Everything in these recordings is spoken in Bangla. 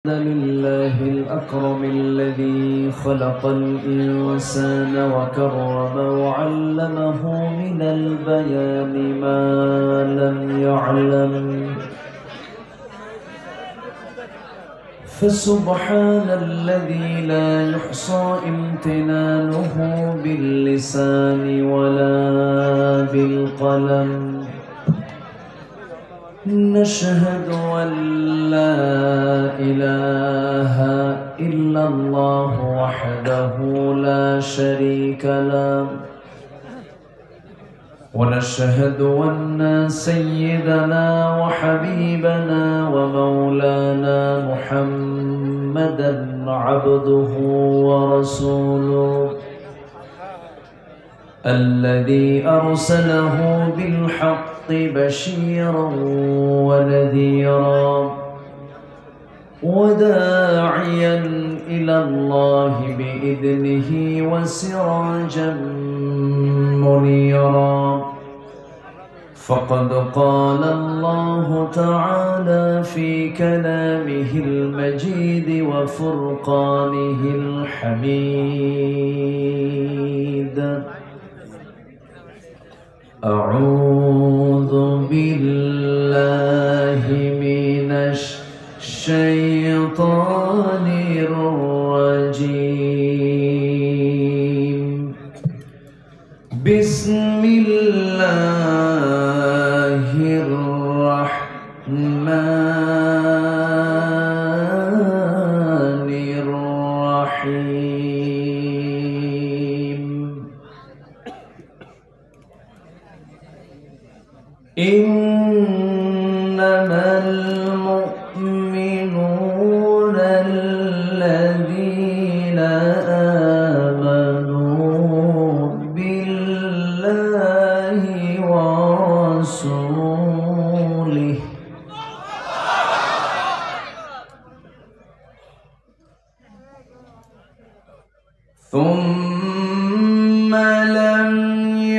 لله الأكرم الذي خلق الإنسان وكرم وعلمه من البيان ما لم يعلم، فسبحان الذي لا يحصى امتنانه باللسان ولا بالقلم. نشهد أن لا إله إلا الله وحده لا شريك له، ونشهد أن سيدنا وحبيبنا ومولانا محمدا عبده ورسوله الذي أرسله بالحق بشيرا ونذيرا وداعيا إلى الله بإذنه وسراجا منيرا. فقد قال الله تعالى في كلامه المجيد وفرقانه الحميد: أعوذ بالله من الشيطان الرجيم. بسم الله الرحمن الرحيم. إنما المؤمنون الذين آمنوا بالله ورسوله ثم لم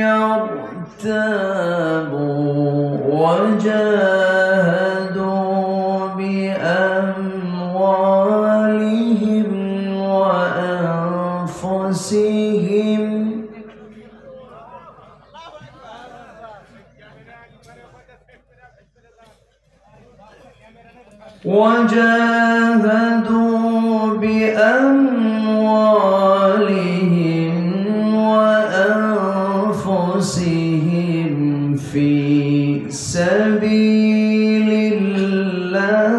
يرتابوا وجاهدوا بأموالهم وأنفسهم في سبيل الله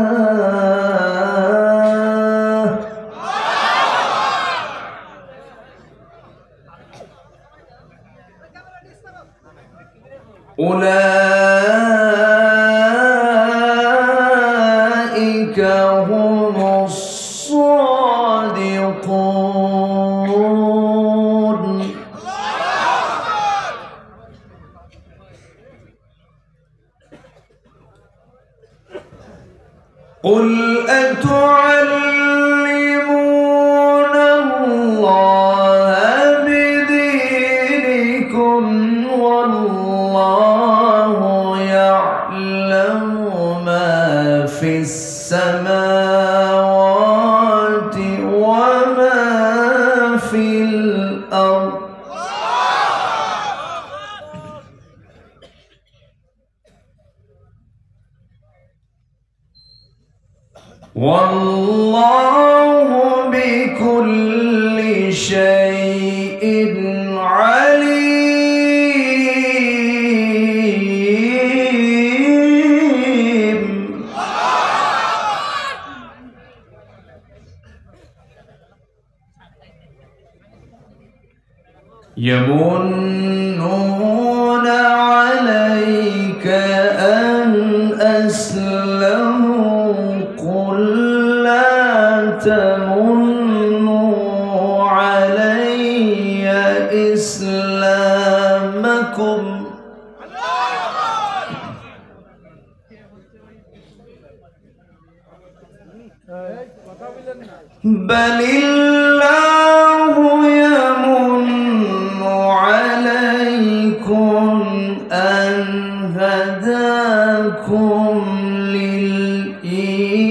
أولئك هم الصادقون. قل أتعلمون الله بدينكم والله يعلم ما في السماوات وما في الأرض. والله بكل شيء عليم. يمنون عليك أن أسلموا قل لا تمنوا علي إسلامكم بل الله يمن عليكم أن هداكم للإيمان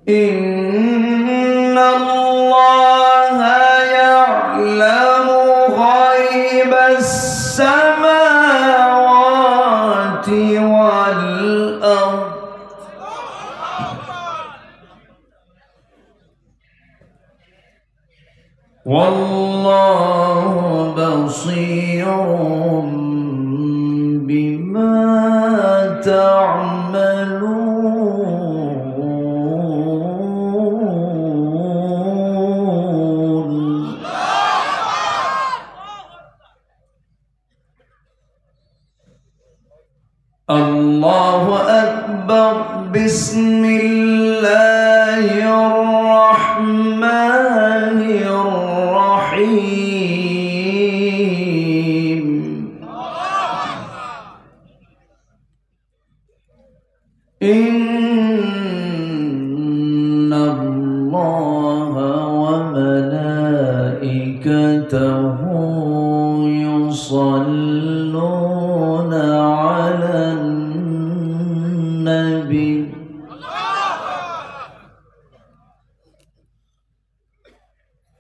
إن الله يعلم غيب السماوات والأرض والله بصير بما تعملون. الله أكبر. بسم الله الرحمن الرحيم. إن الله وملائكته يصلون على النبي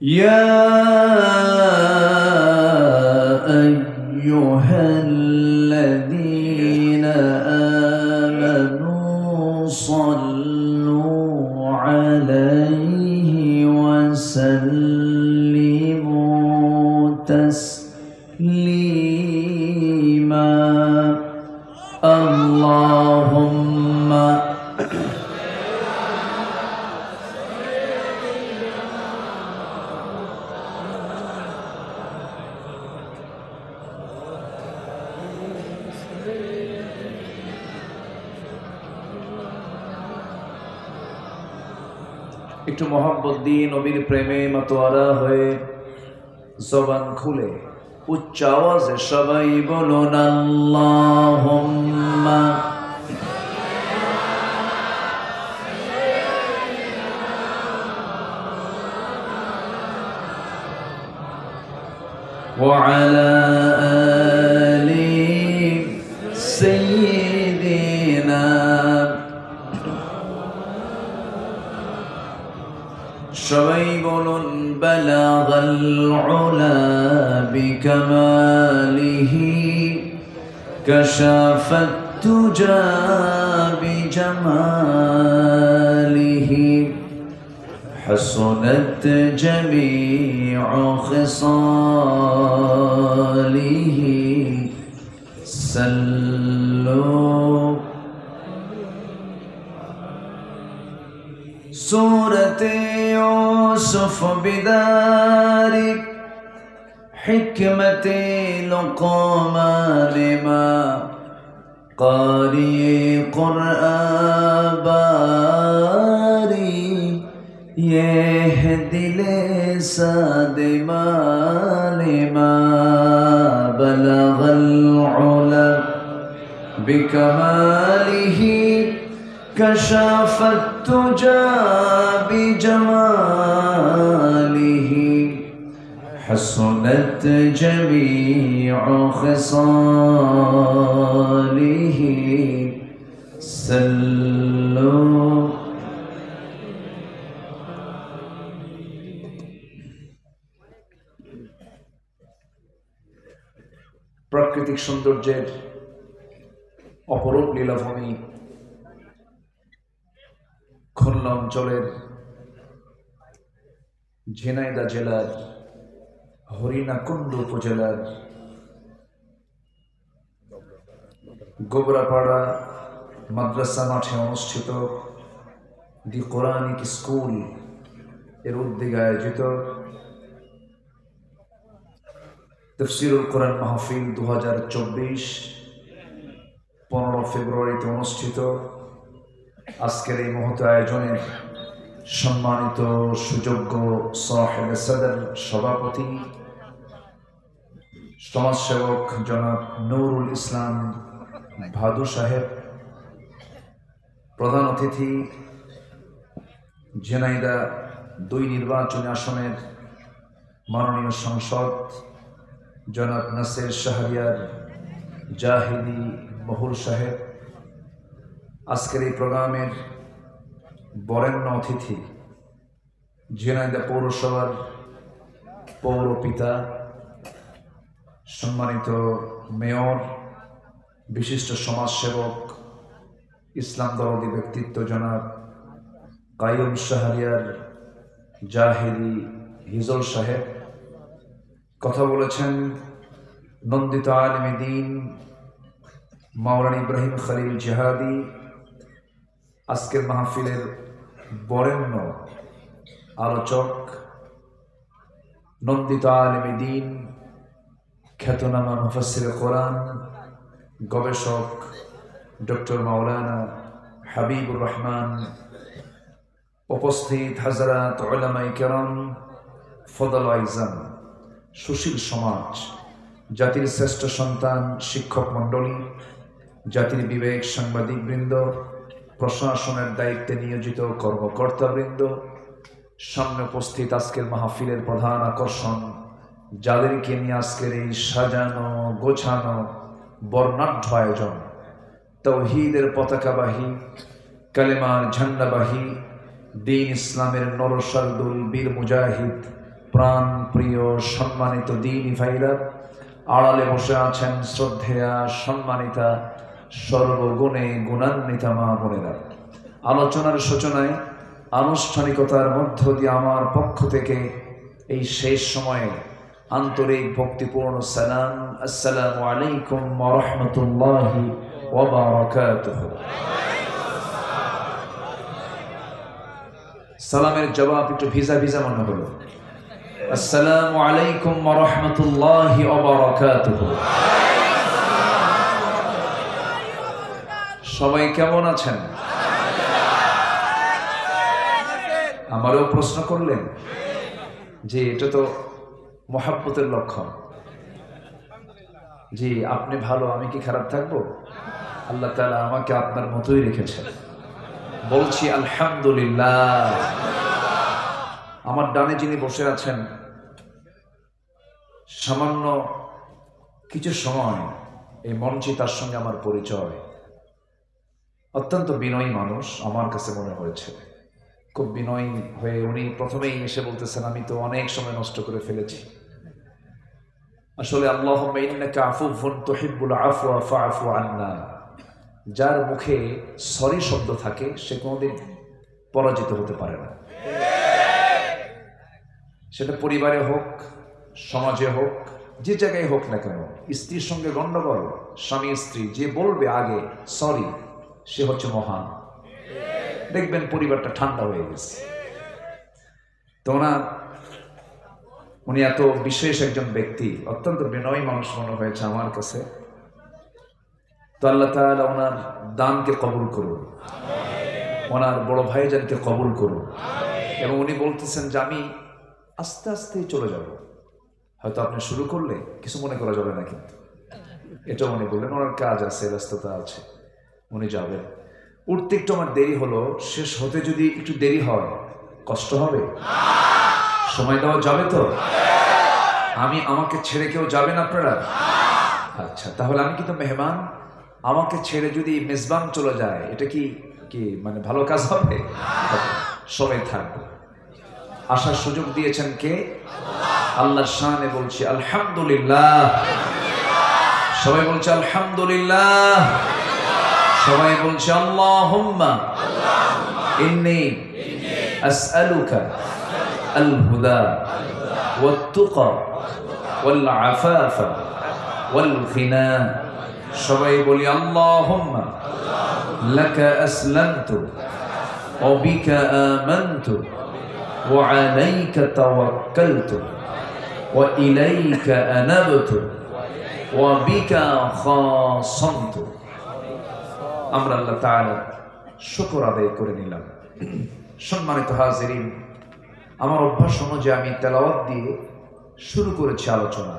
يا أيها الذين آمنوا صلوا عليه وسلموا تسليما. اللهم একটু মোহাম্মত দিয়ে নবীর প্রেমে মাতোয়ারা হয়ে জবান খুলে উচ্চ আওয়াজে সবাই বলুন আল্লাহুম্মা ওয়া আলা আলি সাইয়্যিদিনা। সবাই বলুন বালাগাল উলা বিকামালিহি কাশাফাত তুজা বিজামালিহি হাসনাত জামিউ খিসালিহি সাল্লু। سورة يوسف بدار حكمة لقمان ما قارئ قرآن باري يهدي لساد ما بلغ العلا بكماله كشف التجى بجماله حسنت جميع خصاله سلوا। প্রাকৃতিক সৌন্দর্যের অপরূপ লীলাভূমি খুলনা অঞ্চলের ঝিনাইদহ জেলার হরিণাকুণ্ড উপজেলার গোবরাপাড়া মাদ্রাসা মাঠে অনুষ্ঠিত দি কোরআনিক স্কুল এর উদ্যোগে আয়োজিত তাফসীরুল কোরআন মাহফিল 2024 15 ফেব্রুয়ারিতে অনুষ্ঠিত আজকের এই মহৎ আয়োজনের সম্মানিত সুযোগ্য সাহেব সদর সভাপতি সমাজসেবক জনাব নুরুল ইসলাম ভাদু সাহেব, প্রধান অতিথি ঝিনাইদহ 2 নির্বাচনী আসনের মাননীয় সংসদ জনাব নাসির শাহরিয়ার জাহিদি মহুল সাহেব, আজকের এই প্রোগ্রামের বরেণ্য অতিথি ঝিনাইদহ পৌরসভার পৌরপিতা, সম্মানিত মেয়র, বিশিষ্ট সমাজসেবক, ইসলাম দরদি ব্যক্তিত্ব জনাব কাইয়ুম শাহরিয়ার জাহেরি হিজল সাহেব কথা বলেছেন। নন্দিত আলেমে দ্বীন মাওলানা ইব্রাহিম খলিল জিহাদি আজকের মাহফিলের বরেণ্য আলোচক, নন্দিত আলেমে দ্বীন, খ্যাতনামা মুফাসসিরে কোরআন, গবেষক ডক্টর মাওলানা হাবিবুর রহমান, উপস্থিত হাজরাত উলামায়ে কেরাম, ফদল আইজাম, সুশীল সমাজ, জাতির শ্রেষ্ঠ সন্তান শিক্ষক মণ্ডলী, জাতির বিবেক সাংবাদিকবৃন্দ, প্রশাসনের দায়িত্বে নিয়োজিত কর্মকর্তাবৃন্দ, সামনে উপস্থিত আজকের মাহফিলের প্রধান আকর্ষণ, যাদেরকে নিয়ে আজকের এই সাজানো গোছানো বর্ণাঢ্য আয়োজন, তাওহীদের পতাকাবাহী, কালেমার ঝান্ডাবাহী, দ্বীন ইসলামের নরসারদুল বীর মুজাহিদ, প্রাণ প্রিয় সম্মানিত দ্বীনি ভাইরা, আড়ালে বসে আছেন শ্রদ্ধেয়া সম্মানিতা সর্বগুণে গুণান্বিতা মা বোনেরা। আলোচনার সূচনায় আনুষ্ঠানিকতার মধ্য দিয়ে আমার পক্ষ থেকে এই শেষ সময়ে আন্তরিক ভক্তিপূর্ণ সালাম, আসসালামু আলাইকুম ওয়া রাহমাতুল্লাহি ওয়া বারাকাতুহু। সালামের জবাব একটু ভিজা ভিজা মনে হলো। আসসালামু আলাইকুম ওয়া রাহমাতুল্লাহি ওয়া বারাকাতুহু। সবাই কেমন আছেন? আমারও প্রশ্ন করলেন যে এটা তো মহাব্বতের লক্ষণ, জি আপনি ভালো আমি কি খারাপ থাকবো? আল্লাহ তাআলা আমাকে আপনার মতোই রেখেছেন, বলছি আলহামদুলিল্লাহ। আমার ডানে যিনি বসে আছেন, সামান্য কিছু সময় এই মঞ্চে তার সঙ্গে আমার পরিচয়। অত্যন্ত বিনয়ী মানুষ আমার কাছে মনে হয়েছে, খুব বিনয়ী হয়ে উনি প্রথমেই এসে বলতেছেন আমি তো অনেক সময় নষ্ট করে ফেলেছি। আসলে আল্লাহুম্মা ইন্নাকা আফুউন তুহিব্বুল আফওয়া ফাআফু আন্না, যার মুখে সরি শব্দ থাকে সে কোনোদিন পরাজিত হতে পারে না। সেটা পরিবারে হোক, সমাজে হোক, যে জায়গায় হোক না কেন, স্ত্রীর সঙ্গে গন্ডগোল, স্বামী স্ত্রী, যে বলবে আগে সরি সে হচ্ছে মহান। দেখবেন পরিবারটা ঠান্ডা হয়ে গেছে। তো উনি এত বিশেষ একজন ব্যক্তি, অত্যন্ত বিনয়ী মানুষ মনে হয়েছে আমার কাছে। তো আল্লাহ তাআলা ওনার দানকে কবুল করুন, ওনার বড় ভাইজানকে কবুল করুন। এবং উনি বলতেছেন যে আমি আস্তে আস্তে চলে যাব, হয়তো আপনি শুরু করলে কিছু মনে করা যাবে না, কিন্তু এটা উনি বললেন ওনার কাজ আছে, ব্যস্ততা আছে, উনি যাবেন। উঠতে একটু আমার দেরি হলো, শেষ হতে যদি একটু দেরি হয় কষ্ট হবে? সময় দেওয়া যাবে তো? আমাকে ছেড়ে কেউ যাবেন আপনারা? আচ্ছা, তাহলে আমি কিন্তু মেহমান, আমাকে ছেড়ে যদি মেজবান চলে যায় এটা কি মানে ভালো কাজ হবে? সবাই থাকবে। আসার সুযোগ দিয়েছেন কে? আল্লাহর শানে বলছি আলহামদুলিল্লাহ। সবাই বলছে আলহামদুলিল্লাহ। সবাই বলছে আল্লাহুম্মা ইন্নী আসআলুকা আল হুদা ওয়াত তুকা ওয়াল আফাফা ওয়াল গিনা। সবাই বলি আল্লাহুম্মা লাকা আসলামতু ওয়া বিকা আমানতু ওয়া আলাইকা তাওয়াক্কালতু ওয়া ইলাইকা আনাবতু ওয়া বিকা খাসামতু। আমরা আল্লাহ তাআলার শুকর আদায় করে নিলাম। সম্মানিত হাজিরিন, আমার অভ্যাস অনুযায়ী আমি তেলাওয়াত দিয়ে শুরু করেছি আলোচনা।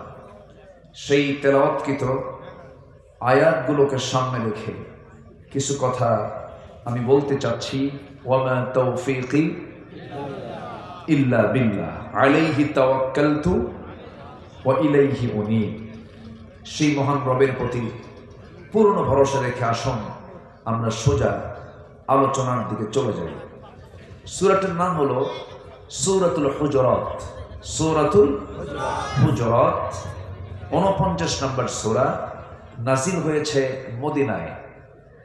সেই তেলাওয়াতকৃত আয়াতগুলোকে সামনে রেখে কিছু কথা আমি বলতে চাচ্ছি। ওয়ামা তাওফীকি ইল্লা বিল্লাহ আলাইহি তাওয়াক্কালতু ওয়া ইলাইহি উনীব। সেই মহান রবের প্রতি পূর্ণ ভরসা রেখে আসুন আমরা সোজা আলোচনার দিকে চলে যাই। সূরাটার নাম হলো সূরাতুল হুজুরাত। সূরাতুল হুজুরাত 49 নম্বর সূরা, নাজিল হয়েছে মদিনায়।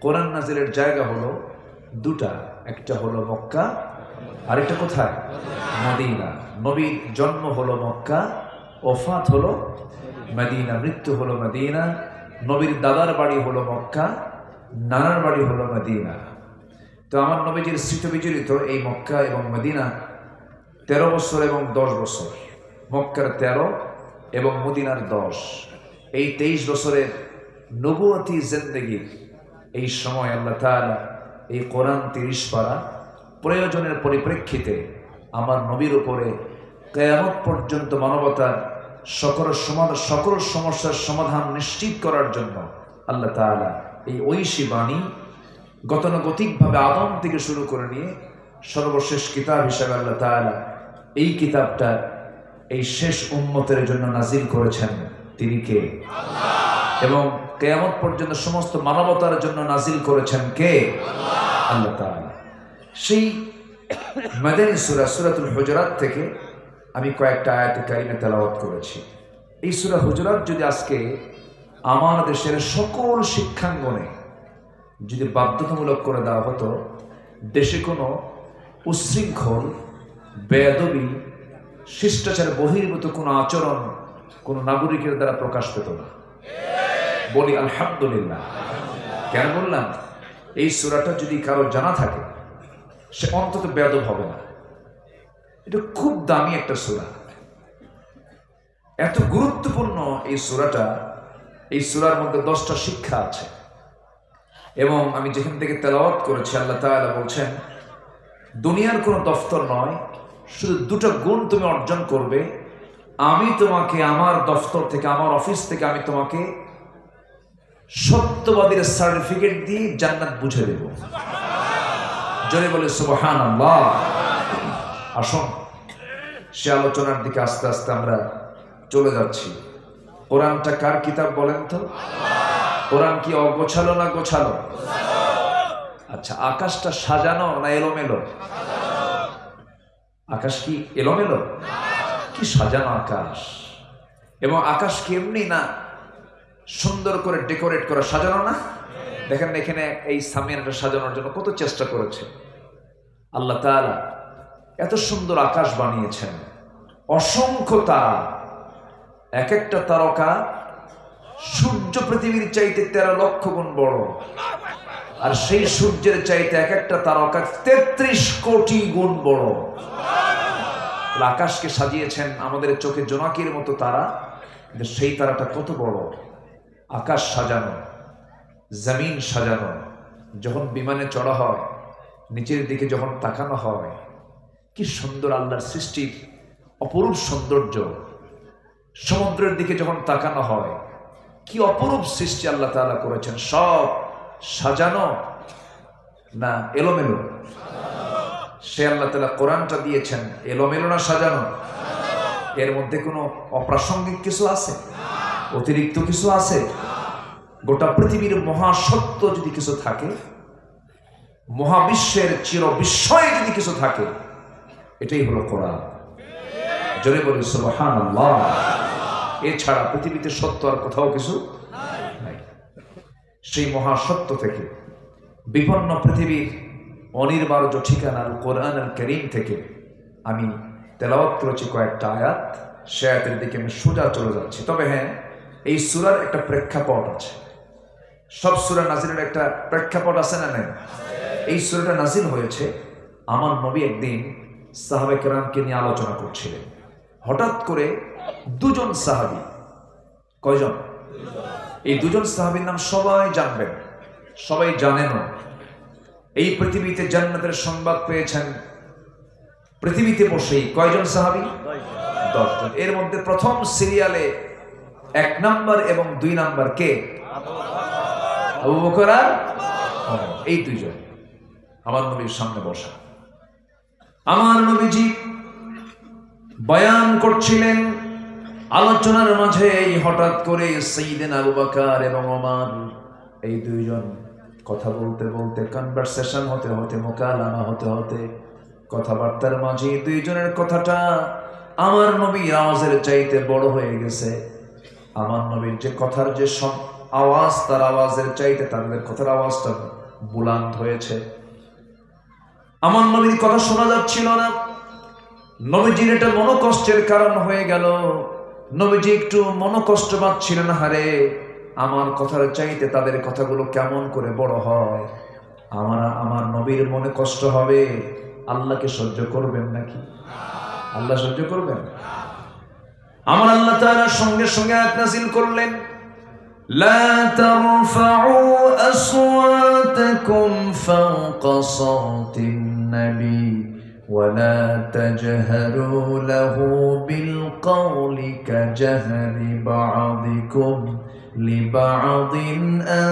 কোরআন নাজিলের জায়গা হলো দুটা, একটা হলো মক্কা, আরেকটা কোথায়? মদিনা। নবীর জন্ম হলো মক্কা, ওফাত হলো মদিনা, মৃত্যু হলো মদিনা। নবীর দাদার বাড়ি হলো মক্কা, নানার বাড়ি হলো মদিনা। তো আমার নবীজির স্মৃতিবিজড়িত এই মক্কা এবং মদিনা 13 বছর এবং 10 বছর, মক্কার 13 এবং মদিনার 10, এই 23 বছরের নবুয়তি জিন্দেগির এই সময় আল্লাহ তাআলা এই কোরআন 30 পারা প্রয়োজনের পরিপ্রেক্ষিতে আমার নবীর উপরে কিয়ামত পর্যন্ত মানবতার সকল সমস্যার সমাধান নিশ্চিত করার জন্য আল্লাহ তাআলা এই ঐশী বাণী গতানুগতিকভাবে আদম থেকে শুরু করে নিয়ে সর্বশেষ কিতাব হিসেবে আল্লাহ তাআলা এই কিতাবটা এই শেষ উম্মতের জন্য নাজিল করেছেন। তিনি কে? আল্লাহ। এবং কিয়ামত পর্যন্ত সমস্ত মানবতার জন্য নাজিল করেছেন কে? আল্লাহ তাআলা। সেই মাদানী সূরা সূরাতুল হুজুরাত থেকে আমি কয়েকটা আয়াত কারিমা তেলাওয়াত করেছি। এই সূরা হুজুরাত যদি আজকে আমার দেশের সকল শিক্ষাঙ্গনে যদি বাধ্যতামূলক করে দেওয়া হতো, দেশে কোনো উচ্ছৃঙ্খল, বেয়াদবি, শিষ্টাচার বহির্ভূত কোনো আচরণ কোনো নাগরিকের দ্বারা প্রকাশ পেত না। বলি আলহামদুলিল্লাহ। কেন বললাম? এই সূরাটা যদি কারো জানা থাকে সে অন্তত বেয়াদব হবে না। এটা খুব দামি একটা সূরা, এত গুরুত্বপূর্ণ এই সূরাটা। এই সূরার মধ্যে 10টা শিক্ষা আছে এবং আমি যেখান থেকে তেলাওয়াত করেছি আল্লাহ তাআলা বলছেন, দুনিয়ার কোনো দফতর নয়, শুধু 2টা গুণ তুমি অর্জন করবে, আমি তোমাকে আমার দফতর থেকে, আমার অফিস থেকে আমি তোমাকে সত্যবাদীর সার্টিফিকেট দিয়ে জান্নাত বুঝে দেব। জোরে বলে সুবহানাল্লাহ। আসুন সে আলোচনার দিকে আস্তে আস্তে আমরা চলে যাচ্ছি। কোরআনটা কার কিতাব বলেন তো? কোরআন কি অগোছালো না গোছালো? আচ্ছা, আকাশটা সাজানো না এলোমেলো? আকাশ কি এলোমেলো? কি সাজানো আকাশ। এবং আকাশ কি এমনি না, সুন্দর করে ডেকোরেট করা, সাজানো না? দেখেন এখানে এই সামিয়ানটা সাজানোর জন্য কত চেষ্টা করেছে আল্লাহ তাআলা। এত সুন্দর আকাশ বানিয়েছেন, অসংখ্য তারা, এক একটা তারকা সূর্য পৃথিবীর চাইতে 13 লক্ষ গুণ বড়, আর সেই সূর্যের চাইতে এক একটা তারকা 33 কোটি গুণ বড়। আকাশকে সাজিয়েছেন আমাদের চোখে জোনাকির মতো তারা, কিন্তু সেই তারাটা কত বড়। আকাশ সাজানো, জমিন সাজানো, যখন বিমানে চড়া হয়, নিচের দিকে যখন তাকানো হয়, কি সুন্দর আল্লাহর সৃষ্টির অপরূপ সৌন্দর্য। সমুদ্রের দিকে যখন তাকানো হয়, কি অপরূপ সৃষ্টি আল্লাহ তাআলা করেছেন। সব সাজানো না এলোমেলো? সে আল্লাহ তাআলা কোরআনটা দিয়েছেন এলোমেলো না সাজানো? এর মধ্যে কোনো অপ্রাসঙ্গিক কিছু আছে? অতিরিক্ত কিছু আছে? গোটা পৃথিবীর মহাসত্য যদি কিছু থাকে, মহাবিশ্বের চির বিস্ময়ে যদি কিছু থাকে, এটাই হলো কোরআন। জোরে বলি সুবহানাল্লাহ। এছাড়া পৃথিবীতে সত্য আর কোথাও কিছু নাই। সেই মহাসত্য থেকে বিপন্ন পৃথিবীর অনির্বার্য ঠিকানার কোরআন আল কারীম থেকে আমি তেলাওয়াত করেছি কয়েকটা আয়াত। সে আয়াতের দিকে আমি সোজা চলে যাচ্ছি। তবে হ্যাঁ, এই সূরার একটা প্রেক্ষাপট আছে। সব সূরা নাজিলের একটা প্রেক্ষাপট আছে না নাই? এই সূরাটা নাজিল হয়েছে আমার নবী একদিন সাহাবায়ে কেরামকে নিয়ে আলোচনা করছিলেন। হঠাৎ করে 2 জন সাহাবী, কয়জন? এই 2 জন সাহাবীর নাম সবাই জানবেন, সবাই জানেনও। এই পৃথিবীতে জান্নাতের সংবাদ পেয়েছেন পৃথিবীতে বসেই। কয়জন সাহাবী? 10 জন। এর মধ্যে প্রথম সিরিয়ালে 1 নাম্বার এবং 2 নাম্বার কে? আবু বকর আর এই 2 জন আমার নবীর সামনে বসা। আমার নবীজি বয়ান করছিলেন, আলোচনার মাঝে হঠাৎ করে সাইয়েদনা আবু বকর এবং ওমর এই 2 জন কথা বলতে বলতে, কনভারসেশন হতে হতে, মোকালামা হতে হতে কথাবার্তার মাঝে দুইজনের কথাটা আমার নবীর আওয়াজের চাইতে বড় হয়ে গেছে। আমার নবীর যে কথার যে আওয়াজ, তার আওয়াজের চাইতে তাদের কথার আওয়াজটা বুলান্দ হয়েছে। আমার নবীর কথা শোনা যাচ্ছিল না। নবীজির এটা মনোকষ্টের কারণ হয়ে গেল। নবীজি একটু মনোকষ্ট পাচ্ছিলেন, হারে আমার কথার চাইতে তাদের কথাগুলো কেমন করে বড় হয়, আমার নবীর মনে কষ্ট হবে, আল্লাহকে সহ্য করবেন নাকি? আল্লাহ সহ্য করবেন? আমার আল্লাহ তাআলা সঙ্গে সঙ্গে আয়াত নাযিল করলেন, লা তারফাউ আসওয়াতাকুম ফাওকা সাওতিন নবী ولا تجهروا له بالقول كجهر بعضكم لبعض أن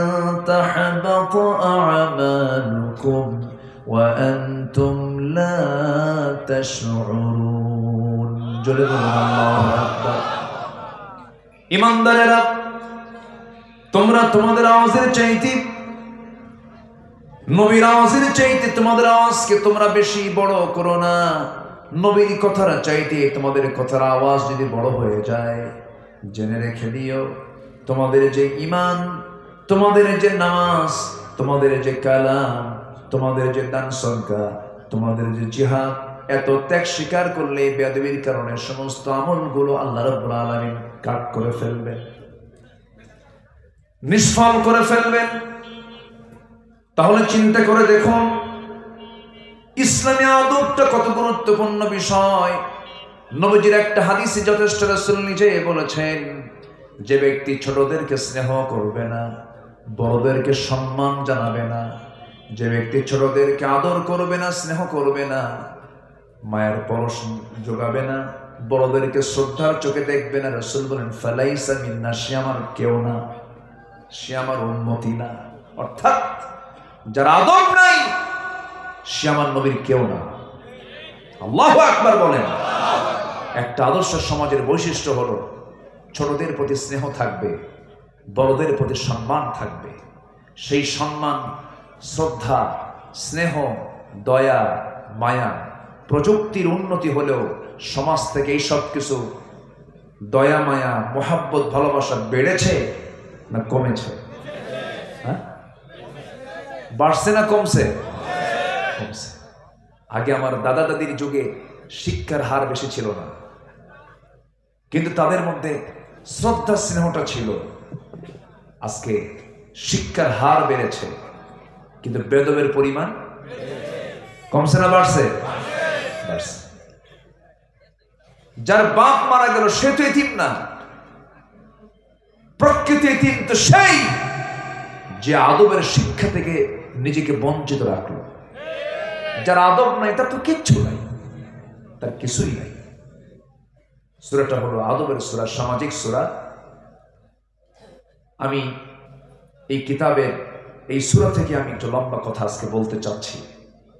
تحبط أعمالكم وأنتم لا تشعرون. جل الله أكبر. ইমানদারেরা, তোমরা তোমাদের আওয়াজের চাইতে, নবীর আওয়াজের চাইতে তোমাদের আওয়াজকে তোমরা বেশি বড় করো না। নবীর কথার চাইতে তোমাদের কথার আওয়াজ যদি বড় হয়ে যায়, জেনে রেখে দিও তোমাদের যে ঈমান, তোমাদের যে নামাজ, তোমাদের যে কালাম, তোমাদের যে দান সদকা, তোমাদের যে জিহাদ, এত ত্যাগ স্বীকার করলে বেয়াদবির কারণে সমস্ত আমলগুলো আল্লাহ রাব্বুল আলামিন কাট করে ফেলবেন, নিষ্ফল করে ফেলবেন। তাহলে চিন্তা করে দেখুন ইসলামী আদবটা কত গুরুত্বপূর্ণ বিষয়। নবীজির একটা হাদিসে যথেষ্ট, রাসূল নিজে বলেছেন, যে ব্যক্তি ছোটদেরকে স্নেহ করবে না, বড়দেরকে সম্মান জানাবে না, যে ব্যক্তি ছোটদেরকে আদর করবে না, স্নেহ করবে না, মায়ের পরশ যোগাবে না, বড়দেরকে শ্রদ্ধার চোখে দেখবে না, রাসূল বলেন ফালাইসা মিন্না, সে আমার কেউ না, সে আমার উম্মতি না। অর্থাৎ যার আদব নাই সে আমার নবীর কেউ না। আল্লাহু আকবার বলেন। একটা আদর্শ সমাজের বৈশিষ্ট্য হলো ছোটদের প্রতি স্নেহ থাকবে, বড়দের প্রতি সম্মান থাকবে। সেই সম্মান, শ্রদ্ধা, স্নেহ, দয়া, মায়া, প্রযুক্তির উন্নতি হলেও সমাজ থেকে এই সব কিছু দয়া, মায়া, মোহাব্বত, ভালোবাসা বেড়েছে না কমেছে? হ্যাঁ, বাড়ছে না কমছে? কমছে। আগে আমার দাদা দাদির যুগে শিক্ষার হার বেশি ছিল না, কিন্তু তাদের মধ্যে শ্রদ্ধা স্নেহটা ছিল। আজকে শিক্ষার হার বেড়েছে, কিন্তু বেদবের পরিমাণ কমছে না বাড়ছে? বাড়ছে। যার বাপ মারা গেল সে তো এতিম না, প্রকৃত এতিম তো সেই যে আদবের শিক্ষা থেকে নিজেকে বঞ্চিত রাখলো। যার আদব নাই তার তো কিচ্ছু নাই, তার কিছুই নাই। সূরাটা হলো আদবের সূরা, সামাজিক সূরা। আমি এই কিতাবের এই সূরা থেকে আমি একটু লম্বা কথা আজকে বলতে চাচ্ছি।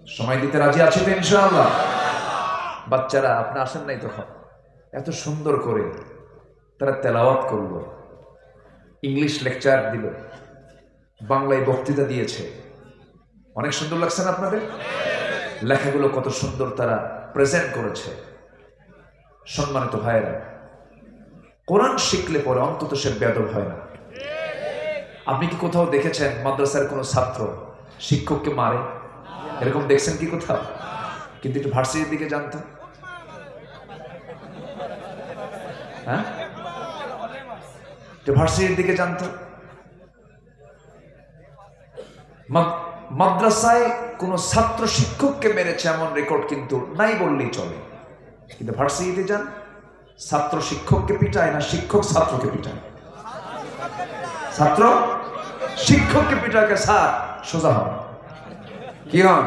সময় দিতে রাজি আছি তো ইনশাআল্লাহ? বাচ্চারা আপনি আসেন নাই তখন, এত সুন্দর করে তারা তেলাওয়াত করলো, ইংলিশ লেকচার দিল, বাংলায় বক্তৃতা দিয়েছে। অনেক সুন্দর লাগছে না আপনাদের? লেখাগুলো কত সুন্দর তারা প্রেজেন্ট করেছে। সম্মানিত ভাইয়েরা, কোরআন শিখলে পরে অন্তত সে বেয়াদব হয় না। আপনি কি কোথাও দেখেছেন মাদ্রাসার কোনো ছাত্র শিক্ষককে মারে? এরকম দেখছেন কি কোথাও? কিন্তু একটু ভার্সিটির দিকে জানতো, হ্যাঁ, একটু ভার্সিটির দিকে জানতো। মাদ্রাসায় কোন ছাত্র শিক্ষককে মেরেছে এমন রেকর্ড কিন্তু নাই বললেই চলে। কিন্তু ভার্সিটিতে যান, ছাত্র শিক্ষককে পিটায় না, শিক্ষক ছাত্রকে পিটায়। ছাত্র শিক্ষককে পিটাকে স্যার সোজা হন, কি হন?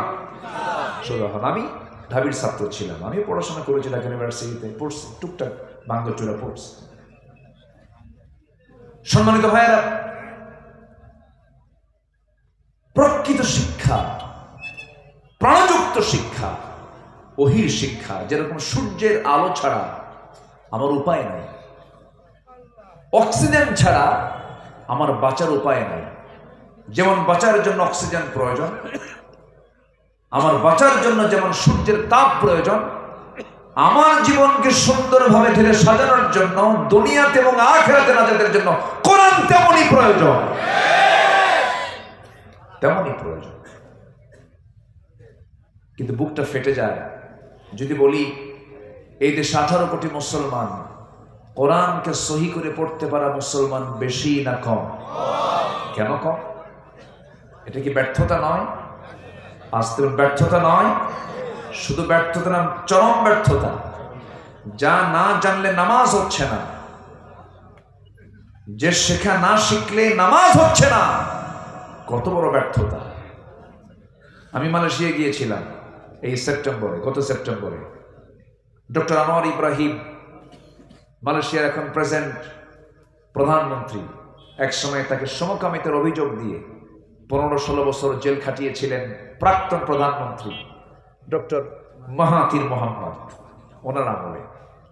সোজা হন। আমি ঢাবির ছাত্র ছিলাম, আমি পড়াশোনা করেছি ঢাকা ইউনিভার্সিটিতে, পড়ছি টুকটাক বাঙ্গচুরা পড়ছি। সম্মানিত ভাইয়েরা, প্রকৃত শিক্ষা, প্রাণযুক্ত শিক্ষা, ওহির শিক্ষা, যেরকম সূর্যের আলো ছাড়া আমার উপায় নাই, অক্সিজেন ছাড়া আমার বাঁচার উপায় নাই। যেমন বাঁচার জন্য অক্সিজেন প্রয়োজন, আমার বাঁচার জন্য যেমন সূর্যের তাপ প্রয়োজন, আমার জীবনকে সুন্দরভাবে ঢেলে সাজানোর জন্য, দুনিয়াতে এবং আখিরাতে নাজাতের জন্য কোরআন তেমনই প্রয়োজন, তেমনই প্রয়োজন। কিন্তু বুকটা ফেটে যায় যদি বলি এই দেশে 18 কোটি মুসলমান, কোরআনকে সহি করে পড়তে পারা মুসলমান বেশি না কম? কেন কম? এটা কি ব্যর্থতা নয়? আসতে ব্যর্থতা নয়, শুধু ব্যর্থতা না, চরম ব্যর্থতা। যা না জানলে নামাজ হচ্ছে না, যে শেখা না শিখলে নামাজ হচ্ছে না, কত বড় ব্যর্থতা। আমি মালয়েশিয়া গিয়েছিলাম এই সেপ্টেম্বরে, গত সেপ্টেম্বরে। ডক্টর আনোয়ার ইব্রাহিম, মালয়েশিয়ার এখন প্রেজেন্ট প্রধানমন্ত্রী, এক সময় তাকে সমকামিতার অভিযোগ দিয়ে 15-16 বছর জেল খাটিয়েছিলেন প্রাক্তন প্রধানমন্ত্রী ডক্টর মাহাথির মোহাম্মদ, ওনার আমলে।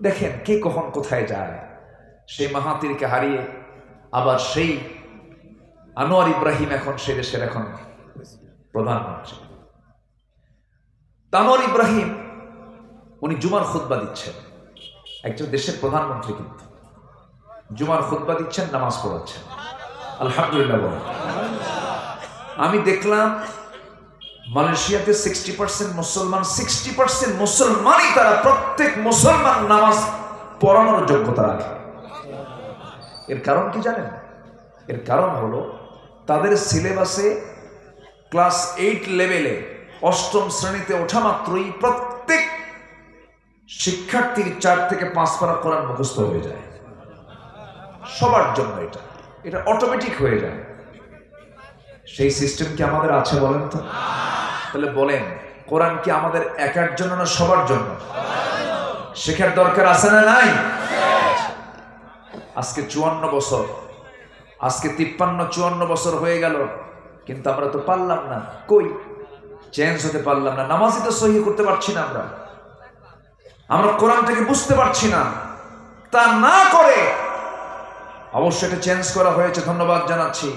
দেখেন কে কখন কোথায় যায়। সেই মাহাথিরকে হারিয়ে আবার সেই আনোয়ার ইব্রাহিম এখন সে দেশের এখন প্রধানমন্ত্রী। আনোয়ার ইব্রাহিম উনি জুমার খুতবা দিচ্ছেন, একজন দেশের প্রধানমন্ত্রী, কিন্তু জুমার খুতবা দিচ্ছেন, নামাজ পড়াচ্ছেন। আলহামদুলিল্লাহ বলেন। আমি দেখলাম মালয়েশিয়াতে 60% মুসলমান, 60% মুসলমানই তারা, প্রত্যেক মুসলমান নামাজ পড়ানোর যোগ্যতা রাখে। এর কারণ কি জানেন? এর কারণ হলো তাদের সিলেবাসে ক্লাস 8 লেভেলে 8ম শ্রেণীতে ওঠা মাত্রই প্রত্যেক শিক্ষার্থীর 4 থেকে 5 পারা কোরআন মুখস্থ হয়ে যায়। সবার জন্য এটা এটা অটোমেটিক হয়ে যায়। সেই সিস্টেম কি আমাদের আছে বলেন তো? তাহলে বলেন, কোরআন কি আমাদের একার জন্য না সবার জন্য? শেখার দরকার আছে না নাই? আজকে 54 বছর, আজকে 53-54 বছর হয়ে গেল, কিন্তু আমরা তো পারলাম না, কই চেঞ্জ হতে পারলাম না। নামাজই তো সহি করতে পারছি না, আমরা কোরআনটাকে বুঝতে পারছি না। তা না করে অবশ্যই এটা চেঞ্জ করা হয়েছে, ধন্যবাদ জানাচ্ছি।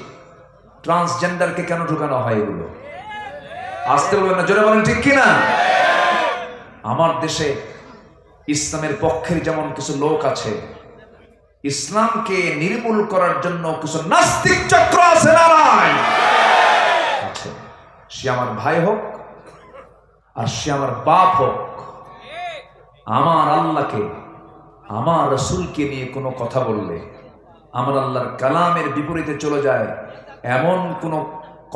ট্রান্সজেন্ডারকে কেন ঢুকানো হয় এগুলো? আসতে বলবেন না, জোরে বলেন ঠিক কিনা? আমার দেশে ইসলামের পক্ষের যেমন কিছু লোক আছে, ইসলামকে নির্মূল করার জন্য কিছু নাস্তিক চক্র আছে না নাই? আছে। সে আমার ভাই হোক আর সে আমার বাপ হোক, আমার আল্লাহকে, আমার রাসূলকে নিয়ে কোনো কথা বললে, আমার আল্লাহর কালামের বিপরীতে চলে যায়, এমন কোন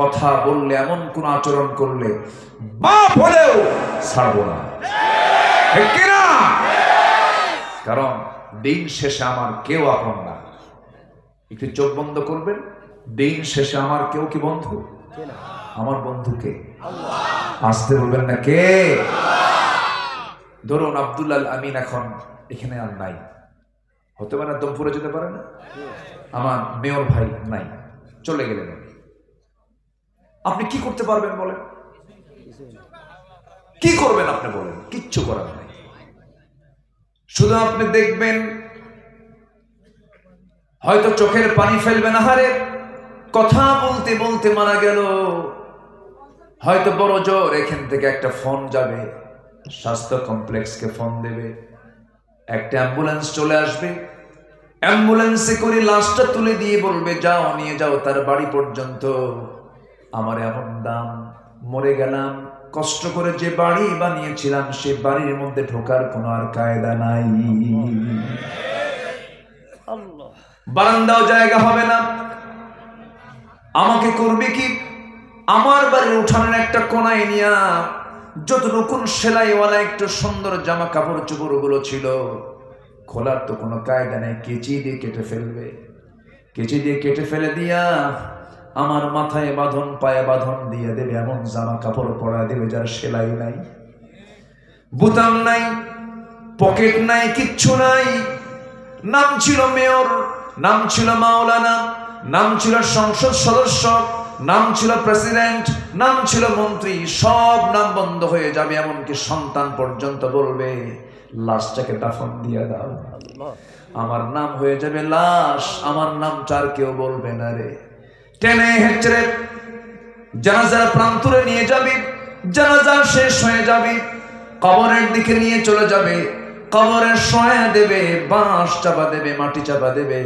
কথা বললে, এমন কোন আচরণ করলে, বাপ হলেও ছাড়বো না। ঠিক কিনা? কারণ দিন শেষে আমার কেউ আপন না। একটু চোখ বন্ধ করবেন, দিন শেষে আমার কেউ কি বন্ধু? আমার বন্ধুকে আসতে বলবেন না, কে? ধরুন আব্দুল আল আমিন এখন এখানে আর নাই, হতে পারে দমপুরে যেতে পারে না, আমার মেয়র ভাই নাই, চলে গেলেন। আপনি কি করতে পারবেন বলেন? কি করবেন আপনি বলেন? কিচ্ছু করার নাই। শুধু আপনি দেখবেন, হয়তো চোখের পানি ফেলবেন, আহারে কথা বলতে বলতে মারা গেল। হয়তো বড় জোর এখান থেকে একটা ফোন যাবে, স্বাস্থ্য কমপ্লেক্সকে ফোন দেবে, একটা অ্যাম্বুলেন্স চলে আসবে, অ্যাম্বুলেন্সে করে লাশটা তুলে দিয়ে বলবে, যাও নিয়ে যাও তার বাড়ি পর্যন্ত। আমার এমন দাম, মরে গেলাম, কষ্ট করে যে বাড়ি বানিয়েছিলাম সে বাড়ির মধ্যে ঢোকার কোনো আর কায়দা নাই, বারান্দাও জায়গা হবে না। আমাকে করবে কি? আমার বাড়ির উঠানের একটা কোনায় নিয়া যত নতুন সেলাইওয়ালা একটু সুন্দর জামা কাপড় চোপড় গুলো ছিল, খোলার তো কোনো কায়দা নেই, কেচি দিয়ে কেটে ফেলবে। কেচি দিয়ে কেটে ফেলে দিয়া আমার মাথায় বাঁধন, পায়ে বাঁধন দিয়ে দেবে, এমন জামা কাপড় পরা দেবে যার সেলাই নাই, বুতাম নাই, পকেট নাই, কিচ্ছু নাই। নাম ছিল মেয়র, নাম ছিল মাওলানা, নাম ছিল সংসদ সদস্য, নাম ছিল প্রেসিডেন্ট, নাম ছিল মন্ত্রী, সব নাম বন্ধ হয়ে যাবে। এমনকি সন্তান পর্যন্ত বলবে, লাশটাকে দাফন দিয়ে দাও, আমার নাম হয়ে যাবে লাশ, আমার নাম চার কেউ বলবে না রে। টেনে হেঁচড়ে জানাজার প্রান্তরে নিয়ে যাবে, জানাজা শেষ হয়ে যাবে, কবরের দিকে নিয়ে চলে যাবে, কবরে শোয়া দেবে, বাঁশ চাপা দেবে, মাটি চাপা দেবে।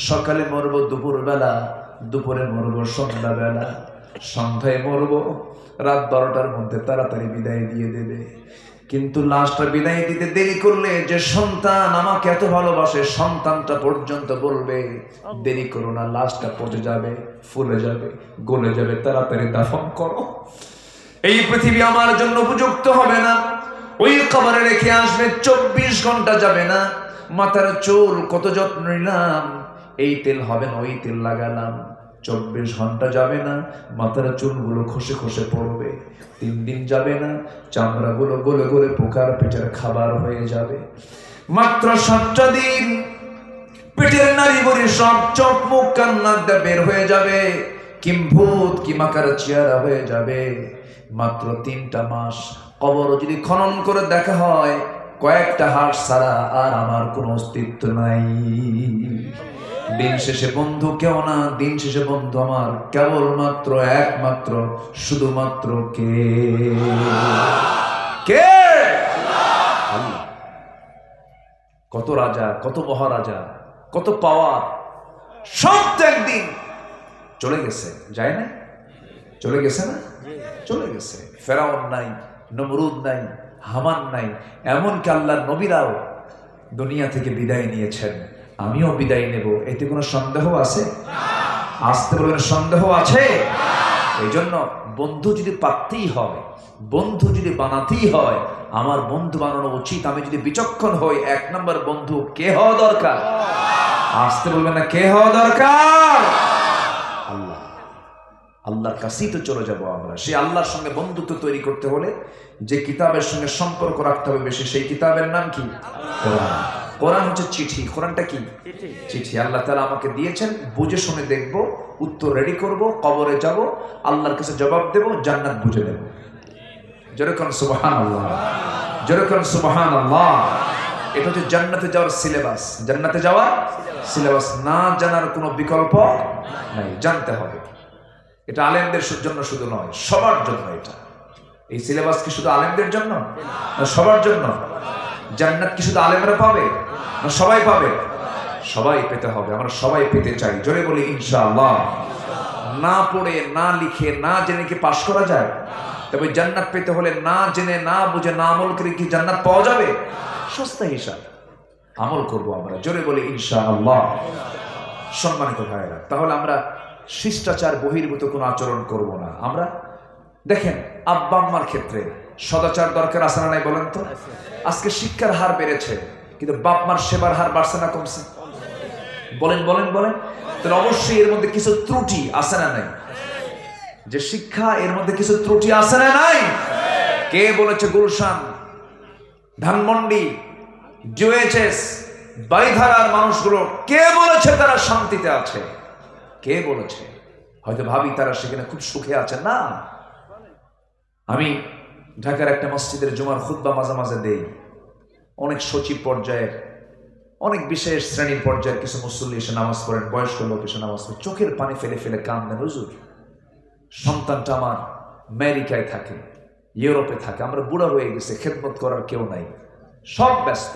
সকালে মরবো দুপুরবেলা, দুপুরে মরবো সন্ধ্যাবেলা, সন্ধ্যায় মরবো রাত 12টার মধ্যে, তাড়াতাড়ি বিদায় দিয়ে দেবে। কিন্তু লাশটা বিদায় দিতে দেরি করলে যে সন্তান আমাকে এত ভালোবাসে, সন্তানটা পর্যন্ত বলবে দেরি করো না, লাশটা পচে যাবে, ফুলে যাবে, গলে যাবে, তাড়াতাড়ি দাফন করো, এই পৃথিবী আমার জন্য উপযুক্ত হবে না। ওই কবরে রেখে আসবে, 24 ঘন্টা যাবে না। মাথার চুল কত যত্ন নিলাম, এই তেল হবে না ওই তেল লাগালাম, 24 ঘন্টা যাবে না, মাথার চুলগুলো খসে খসে পড়বে। 3 দিন যাবে না, চামড়াগুলো গলে গলে পোকার পেটের খাবার হয়ে যাবে। মাত্র 7টা দিন পেটের নারী বড়ি সব চোখ মুখ কান্না বের হয়ে যাবে, কিম্ভূত কিমাকার চেহারা হয়ে যাবে। মাত্র 3টা মাস কবর যদি খনন করে দেখা হয়, কয়েকটা হাড় ছাড়া আর আমার কোনো অস্তিত্ব নাই। দিন শেষে বন্ধু কেউ না, দিন শেষে বন্ধু আমার কেবলমাত্র একমাত্র শুধুমাত্র কে? কে? আল্লাহ। কত রাজা, কত মহারাজা, কত পাওয়ার, সব তো একদিন চলে গেছে, যায় না? চলে গেছে না? চলে গেছে। ফেরাউন নাই, নমরুদ নাই, হামান নাই, এমনকি আল্লাহর নবীরাও দুনিয়া থেকে বিদায় নিয়েছেন, আমিও বিদায় নেব। এতে কোনো সন্দেহ আছে? আসতে বলবেন সন্দেহ আছে? এই জন্য বন্ধু যদি পাততেই হয়, বন্ধু যদি বানাতেই হয়, আমার বন্ধু বানানো উচিত। আমি যদি বিচক্ষণ হই, 1 নম্বর বন্ধু কে হওয়া দরকার? আসতে বলবেন না, কে হওয়া দরকার? আল্লাহ। আল্লাহর কাছেই তো চলে যাব আমরা। সেই আল্লাহর সঙ্গে বন্ধুত্ব তৈরি করতে হলে যে কিতাবের সঙ্গে সম্পর্ক রাখতে হবে বেশি, সেই কিতাবের নাম কি? কোরআন। কোরআন হচ্ছে চিঠি। কোরআনটা কি? চিঠি। আল্লাহ তাআলা আমাকে দিয়েছেন, বুঝে শুনে দেখব, উত্তর রেডি করব, কবরে যাব, আল্লাহর কাছে জবাব দেব, জান্নাত বুঝে নেব। যেরকম সুবহানাল্লাহ, যেরকম সুবহানাল্লাহ। এটা হচ্ছে জান্নাতে যাওয়ার সিলেবাস। জান্নাতে যাওয়ার সিলেবাস, না জানার কোনো বিকল্প নাই, জানতে হবে। এটা আলেমদের জন্য শুধু নয়, সবার জন্য। এটা এই সিলেবাস কি শুধু আলেমদের জন্য না সবার জন্য? জান্নাত কি শুধু আলেমরা পাবে না সবাই পাবে? সবাই পেতে হবে, আমরা সবাই পেতে চাই। জোরে বলি ইনশাআল্লাহ। না পড়ে, না লিখে, না জেনে কি পাশ করা যায়? তবে জান্নাত পেতে হলে না জেনে, না বুঝে, না আমল করে কি জান্নাত পাওয়া যাবে? সস্তা হিসাব, আমল করব আমরা। জোরে বলি ইনশাআল্লাহ। সম্মানিত ভাইয়েরা, তাহলে আমরা শিষ্টাচার বহির্ভূত কোনো আচরণ করব না। আমরা দেখেন, আব্বা আম্মার ক্ষেত্রে সদাচার দরকার আছে না নাই বলেন তো? আজকে শিক্ষার হার বেড়েছে, কিন্তু বাপ মার সেবার হার বাড়ছে না কমছে? বলেন বলেন বলেন। তাহলে অবশ্যই এর মধ্যে কিছু ত্রুটি আছে না নাই? যে শিক্ষা, এর মধ্যে কিছু ত্রুটি আছে না নাই? কে বলেছে গুলশান, ধানমন্ডি, জুএইচএস, বাড়িধারার মানুষগুলো কে বলেছে তারা শান্তিতে আছে? কে বলেছে? হয়তো ভাবি তারা সেখানে খুব সুখে আছে। না, আমি ঢাকার একটা মসজিদের জুমার খুতবা মাঝে মাঝে দেই। অনেক সচিব পর্যায়ের, অনেক বিশেষ শ্রেণীর পর্যায়ের কিছু মুসল্লি এসে নামাজ পড়েন, বয়স্ক লোক এসে নামাজ পড়েন, চোখের পানি ফেলে ফেলে কান্দেন, হুজুর সন্তানটা আমার আমেরিকায় থাকে, ইউরোপে থাকে, আমরা বুড়া হয়ে গেছে, খেদমত করার কেউ নাই, সব ব্যস্ত।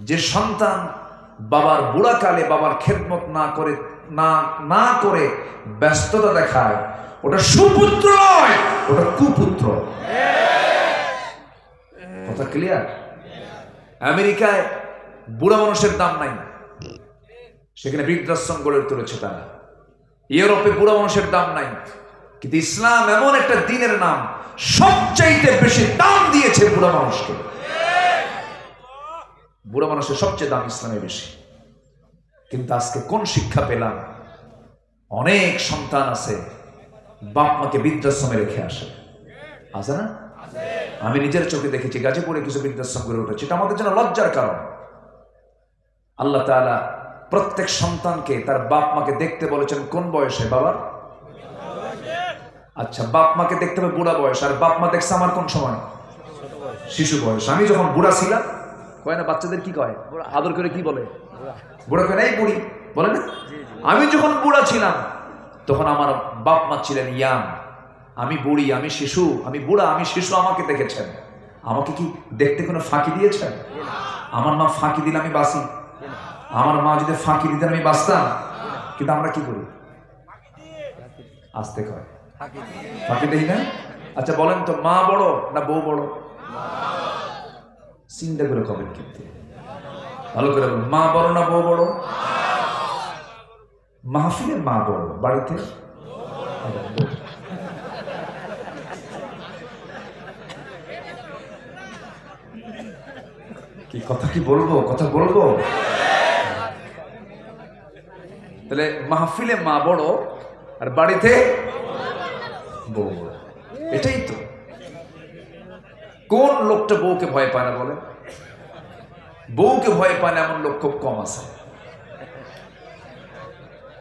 যে সন্তান বাবার বুড়াকালে বাবার খেদমত না করে ব্যস্ততা দেখায়, ওটা সুপুত্র নয়, ওটা কুপুত্র। কথা ক্লিয়ার? আমেরিকায় বুড়া মানুষের দাম নাই, সেখানে বৃদ্ধাশ্রম গড়ে তুলেছে তারা। ইউরোপে বুড়া মানুষের দাম নাই, কিন্তু ইসলাম এমন একটা দিনের নাম, সবচাইতে বেশি দাম দিয়েছে বুড়া মানুষকে। বুড়া মানুষের সবচেয়ে দাম ইসলামে বেশি। কিন্তু আজকে কোন শিক্ষা পেলাম? অনেক সন্তান আছে বাপ মাকে বৃদ্ধাশ্রমে রেখে আসে, আছে না? আমি নিজের চোখে দেখেছি, গাজীপুরে কিছু বৃদ্ধাশ্রম গড়ে উঠেছে। এটা আমাদের জন্য লজ্জার কারণ। আল্লাহ তাআলা প্রত্যেক সন্তানকে তার বাপ মাকে দেখতে বলেছেন কোন বয়সে? বাবার। আচ্ছা, বাপ মাকে দেখতে হবে বুড়া বয়স, আর বাপ মা দেখছে আমার কোন সময়? শিশু বয়স। আমি যখন বুড়া ছিলাম, কয় না বাচ্চাদের কি কয় আদর করে, কি বলে? বুড়া কয় না, এই বুড়ি বলে না? আমি যখন বুড়া ছিলাম তখন আমার বাপ মা ছিলেন ইয়াং, আমি বুড়ি, আমি শিশু, আমি বুড়া, আমি শিশু, আমাকে দেখেছেন। আমাকে কি দেখতে কোনো ফাঁকি দিয়েছেন? আমার মা ফাঁকি দিলে আমি বাঁচি? আমার মা যদি ফাঁকি দিতেন আমি বাঁচতাম? কিন্তু আমরা কি করি? আসতে কয় ফাঁকি দিই না? আচ্ছা বলেন তো, মা বড় না বউ বড়? চিন্তা করে কবেন, কিন্তু ভালো করে বলুন, মা বড় না বউ বড়? মাহফিলে মা বড়, বাড়িতে কি কথা কি বলবো, কথা বলবো। তাহলে মাহফিলে মা বড় আর বাড়িতে বউ বড়, এটাই তো। কোন লোকটা বউকে ভয় পায় না বলে? বউকে ভয় পায় না এমন লোক খুব কম আছে।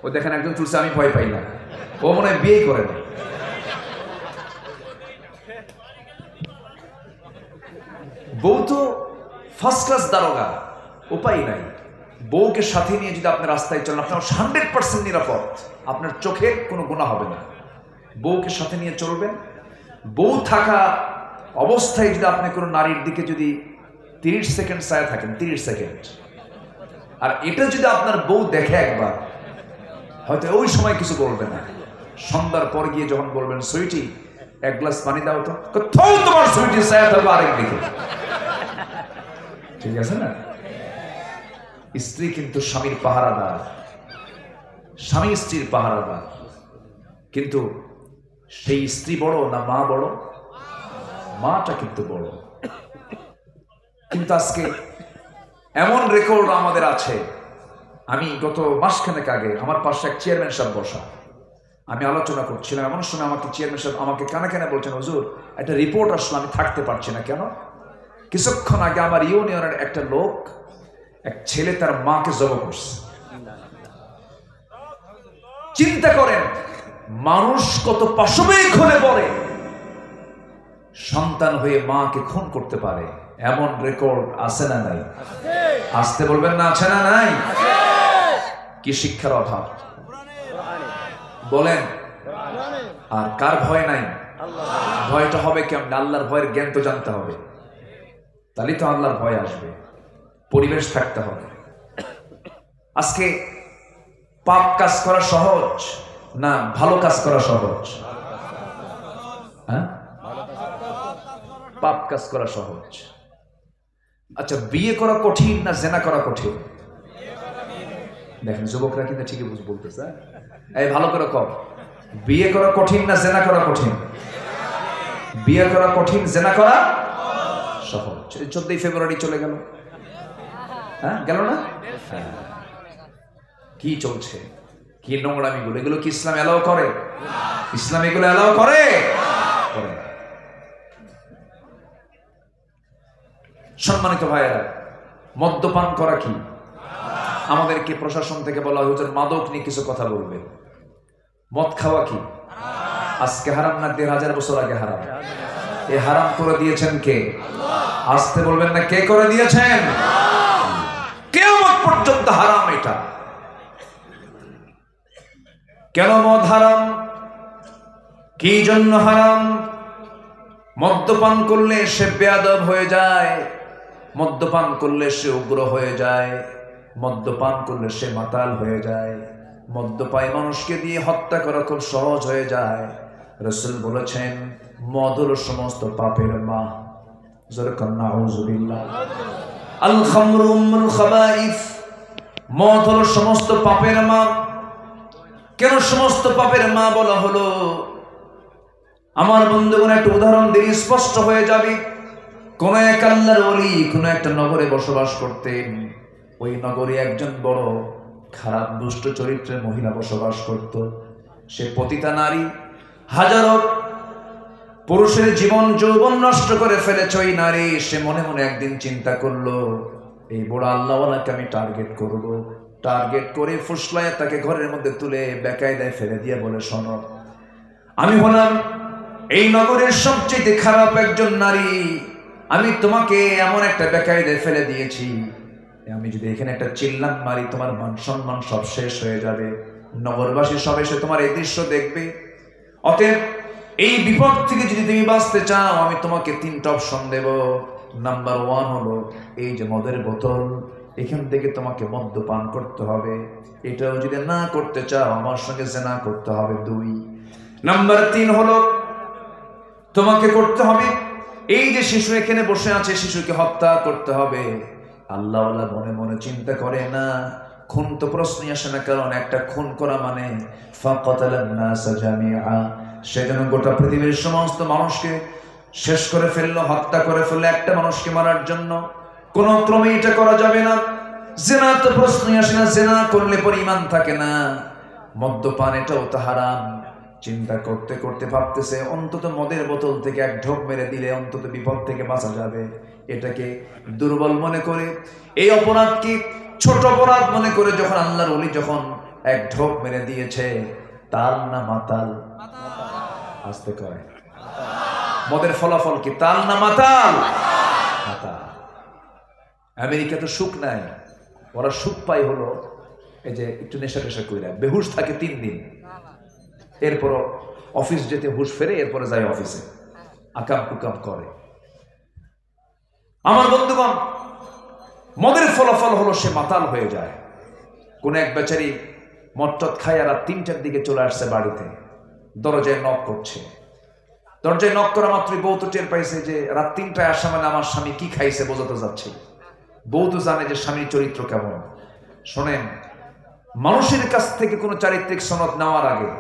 ও দেখেন একজন তুলছে আমি ভয় পাই না, ও মনে হয় বিয়ে করে না। বউ তো ফার্স্ট ক্লাস দারোগা, উপায় নাই। বউকে সাথে নিয়ে যদি আপনি রাস্তায় চলেন, আপনার 100% নিরাপদ, আপনার চোখের কোনো গুনাহ হবে না। বউকে সাথে নিয়ে চলবেন। বউ থাকা অবস্থায় যদি আপনি কোনো নারীর দিকে যদি 30 সেকেন্ড চায় থাকেন, 30 সেকেন্ড, আর এটা যদি আপনার বউ দেখে একবার, হয়তো ওই সময় কিছু বলবে না। সন্ধ্যার পর গিয়ে যখন বলবেন সুইটি এক গ্লাস পানি দাও তো, তোমার সুইটি চায় থাকবে আরেক দিকে। ঠিক আছে না? স্ত্রী কিন্তু স্বামীর পাহারাদার, স্বামী স্ত্রীর পাহারাদার। কিন্তু সেই স্ত্রী বড় না মা বড়? মাটা কিন্তু বড়। কিন্তু আজকে এমন রেকর্ড আমাদের আছে। আমি গত মাসখানেক আগে আমার পাশে এক চেয়ারম্যান সাহেব বসা, আমি আলোচনা করছিলাম, এমন সময় আমাকে চেয়ারম্যান সাহেব আমাকে কানে কানে বলছেন, হুজুর একটা রিপোর্ট আসলো, আমি থাকতে পারছি না। কেন? কিছুক্ষণ আগে আমার ইউনিয়নের একটা লোক, এক ছেলে তার মাকে জবাই করছে। চিন্তা করেন মানুষ কত পাশবিক হলে পরে সন্তান হয়ে মাকে খুন করতে পারে। এমন রেকর্ড আছে না নাই? আসতে বলবেন না, আছে না নাই? কি শিক্ষার অভাব বলেন। আর কার ভয় নাই? ভয়টা হবে কেমন? আল্লাহর ভয়ের জ্ঞান তো জানতে হবে, তাহলে তো আল্লাহর ভয় আসবে। পরিবেশ থাকতে হবে। আজকে পাপ কাজ করা সহজ না ভালো কাজ করা সহজ? হ্যাঁ, পাপ কাজ করা সহজ। আচ্ছা, বিয়ে করা কঠিন না জেনা করা কঠিন? দেখেন যুবকরা কিন্তু ঠিকই বলতেছে। এই ভালো করে কর, বিয়ে করা কঠিন না জেনা করা কঠিন? বিয়ে করা কঠিন, জেনা করা সহজ। 14 ফেব্রুয়ারি চলে গেল, হ্যাঁ গেল না? কি চলছে, কি নোংরামি গুলো, এগুলো কি ইসলাম এলাও করে? ইসলাম এগুলো এলাও করে? সম্মানিত ভাইয়েরা, মদ্যপান করা কি? আমাদেরকে প্রশাসন থেকে বলা হয়েছে মাদক নিয়ে কিছু কথা বলবে। মদ খাওয়া কি? আজকে হারাম না 1000 বছর আগে হারাম? এ হারাম করে দিয়েছেন কে? আসতে বলবেন না, কে করে দিয়েছেন? কিয়ামত পর্যন্ত হারাম এটা। কেন মদ হারাম? কি জন্য হারাম? মদ্যপান করলে সে বেয়াদব হয়ে যায়, মদ্যপান করলে সে উগ্র হয়ে যায়, মদ্যপান করলে সে মাতাল হয়ে যায়, মদ্যপায় মানুষকে দিয়ে হত্যা করা খুব সহজ হয়ে যায়। রাসূল বলেছেন মদ হলো সমস্ত পাপের মা। নাউযুবিল্লাহ। আল খামরু উম্মুল খাবাইস, মদ হলো সমস্ত পাপের মা। কেন সমস্ত পাপের মা বলা হলো? আমার বন্ধুগণ একটা উদাহরণ দিয়ে স্পষ্ট হয়ে যাবে। কোন এক আল্লাহর ওলি কোন একটা নগরে বসবাস করতেন। ওই নগরে একজন বড় খারাপ দুষ্ট চরিত্রের মহিলা বসবাস করত। সে পতিতা নারী, হাজারো পুরুষের জীবন যৌবন নষ্ট করে ফেলেছে ওই নারী। সে মনে মনে একদিন চিন্তা করলো, এই বড় আল্লাহওয়ালাকে আমি টার্গেট করব। টার্গেট করে ফুসলায় তাকে ঘরের মধ্যে তুলে বেকায়দায় ফেলে দিয়ে বলে, শোনো, আমি হলাম এই নগরের সবচেয়ে খারাপ একজন নারী। আমি তোমাকে এমন একটা বেকায়দায় ফেলে দিয়েছি, আমি যদি এখানে একটা চিল্লাম মারি তোমার মান সম্মান সব শেষ হয়ে যাবে। নগরবাসী সব এসে তোমার এই দৃশ্য দেখবে। অতএব এই বিপদ থেকে যদি তুমি বাঁচতে চাও, আমি তোমাকে 3টা অপশন দেব। নাম্বার 1 হলো এই যে মদের বোতল, এখান থেকে তোমাকে মদ্যপান করতে হবে। এটাও যদি না করতে চাও, আমার সঙ্গে জিনা করতে হবে 2। নাম্বার 3 হলো তোমাকে করতে হবে এই যে শিশু এখানে বসে আছে, শিশুকে হত্যা করতে হবে। আল্লাহ মনে মনে চিন্তা করে না, খুন তো প্রশ্নই আসে না, কারণ একটা খুন করা মানে ফাকাতালান নাস জামিআ, সেজন্য গোটা পৃথিবীর সমস্ত মানুষকে শেষ করে ফেললো, হত্যা করে ফেললো একটা মানুষকে মারার জন্য। কোন ক্রমে এটা করা যাবে না। জিনা তো প্রশ্নই আসে না, জিনা করলে পরে ঈমান থাকে না। মদ্যপান এটাও তো হারাম। চিন্তা করতে করতে ভাবতেছে অন্তত মদের বোতল থেকে এক ঢোক মেরে দিলে অন্তত বিপদ থেকে বাঁচা যাবে। এটাকে দুর্বল মনে করে, এই অপরাধকে ছোট অপরাধ মনে করে যখন আল্লাহর ওলি যখন এক ঢোক মেরে দিয়েছে, তাল না মাতাল? আসতে কয় মদের ফলাফল কি তাল না মাতাল? মাতাল। আমেরিকা তো সুখ নাই, ওরা সুখ পায় হলো এই যে একটু নেশা টেশা কইরা বেহুশ থাকে 3 দিন, এরপর অফিস যেতে হুশ ফেরে, এরপরে যায় অফিসে আকাম কুকাম করে। আমার বন্ধুগণ, মদের ফলাফল হলো সে মাতাল হয়ে যায়। কোন এক বেচারি মদটদ খায় আর 3টার দিকে চলে আসছে বাড়িতে, দরজায় নক করছে। দরজায় নক করা মাত্রই বউ তো টের পাইছে যে রাত 3টায় আসা মানে আমার স্বামী কি খাইছে বোঝাতে যাচ্ছে। বউ তো জানে যে স্বামীর চরিত্র কেমন। শোনেন, মানুষের কাছ থেকে কোনো চারিত্রিক সনদ নেওয়ার আগে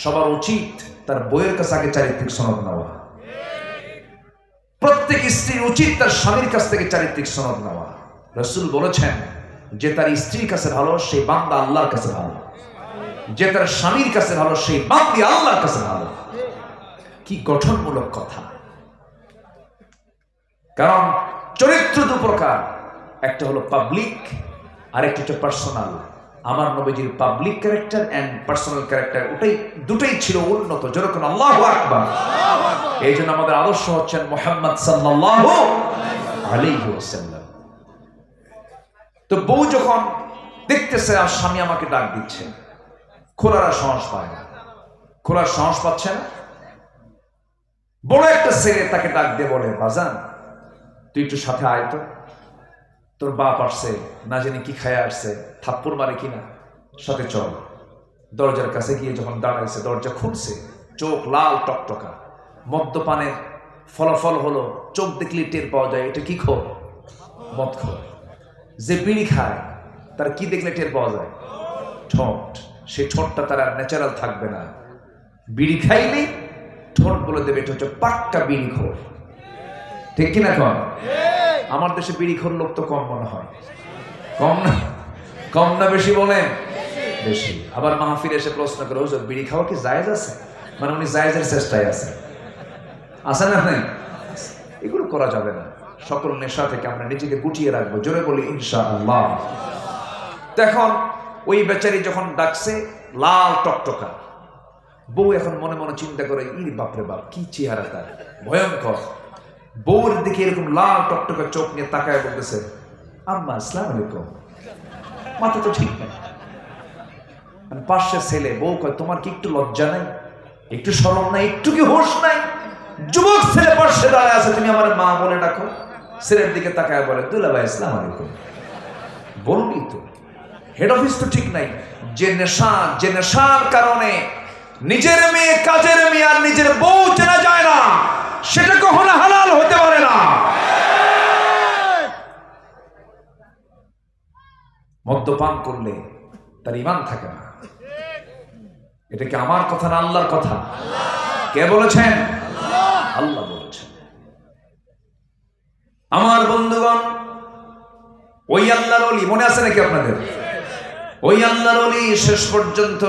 সবার উচিত তার বউয়ের কাছে আগে চারিত্রিক সনদ নেওয়া। প্রত্যেক স্ত্রীর উচিত তার স্বামীর কাছ থেকে চারিত্রিক সনদ নেওয়া। রাসূল বলেছেন, যে তার স্ত্রীর কাছে ভালো সেই বান্দা আল্লাহর কাছে ভালো, যে তার স্বামীর কাছে ভালো সেই বান্দি আল্লাহর কাছে ভালো। কি গঠনমূলক কথা! কারণ চরিত্র 2 প্রকার, একটা হলো পাবলিক আর একটা হচ্ছে পার্সোনাল। আমার নবীজির public character and personal character দুটোই ছিল উন্নত। যেরকম আল্লাহু আকবার। এই জন্য আমাদের আদর্শ হচ্ছেন মুহাম্মদ সাল্লাল্লাহু আলাইহি ওয়াসাল্লাম। তো বউ যখন দেখতেছে আর স্বামী আমাকে ডাক দিচ্ছে, খোলার সাহস পায় না, খোলার সাহস পাচ্ছে না। বড় একটা ছেলে তাকে ডাক দিয়ে বলে, বাজান তুই একটু সাথে আয় তো, তোর বাপ আসছে, না জানি কি খায় আসছে, থাপ্পড় মারে কিনা, সাথে চল। দরজার কাছে গিয়ে যখন দাঁড়াইছে, দরজা খুলছে, চোখ লাল টকটকা। মদ্যপানের ফলাফল হলো চোখ দেখলে টের পাওয়া যায় এটা কি খোর, মদ খোর। যে বিড়ি খায় তার কি দেখলে টের পাওয়া যায়? ঠোঁট। সেই ঠোঁটটা তার আর ন্যাচারাল থাকবে না। বিড়ি খাইলে ঠোঁট বলে দেবে এটা হচ্ছে পাক্কা বিড়ি খোর। ঠিক কিনা কন? আমার দেশে বিড়ি খোর লোক তো কম মনে হয়। কম না বেশি বলেন? বেশি। আবার মাহফিল এসে প্রশ্ন করে, হুজুর বিড়ি খাওয়া কি জায়েজ আছে? মানে উনি জায়েজের চেষ্টায় আছে না নাই? এগুলো করা যাবে না। সকল নেশা থেকে আমরা নিজেকে গুটিয়ে রাখবো। জোরে বলি ইনশাআল্লাহ। এখন ওই বেচারি যখন ডাকছে, লাল টকটকা বউ এখন মনে মনে চিন্তা করে, ইর বাপরে বাপ কি চেহারা তার, ভয়ঙ্কর। বউর দিকে এরকম লাল টকটকা চোখ নিয়ে তাকায় বলতেছে, আম্মা আসসালামু আলাইকুম। মাথা তো ঠিক নাই। পাশে ছেলে, বউ কয়, তোমার কি একটু লজ্জা নাই, একটু শরম নাই, একটু কি হোশ নাই? যুবক ছেলে পাশে দাঁড়ায় আছে, তুমি আমার মা বলে ডাকো। ছেলের দিকে তাকায় বলে, দুলাভাই আসসালামু আলাইকুম। বলবি তো, হেড অফিস তো ঠিক নাই। যে নেশার কারণে নিজের মেয়ে, কাজের মেয়ে আর নিজের বউ চেনা যায় না, সেটা কখনো হালাল হতে পারে না। মদ্যপান করলে তার ঈমান থাকে না। এটা কি আমার কথা না আল্লাহর কথা? কে বলেছেন? আল্লাহ বলেছেন। আমার বন্ধুগণ, ওই আল্লাহর ওলি মনে আছে নাকি আপনাদের? ওই আল্লাহর ওলি শেষ পর্যন্ত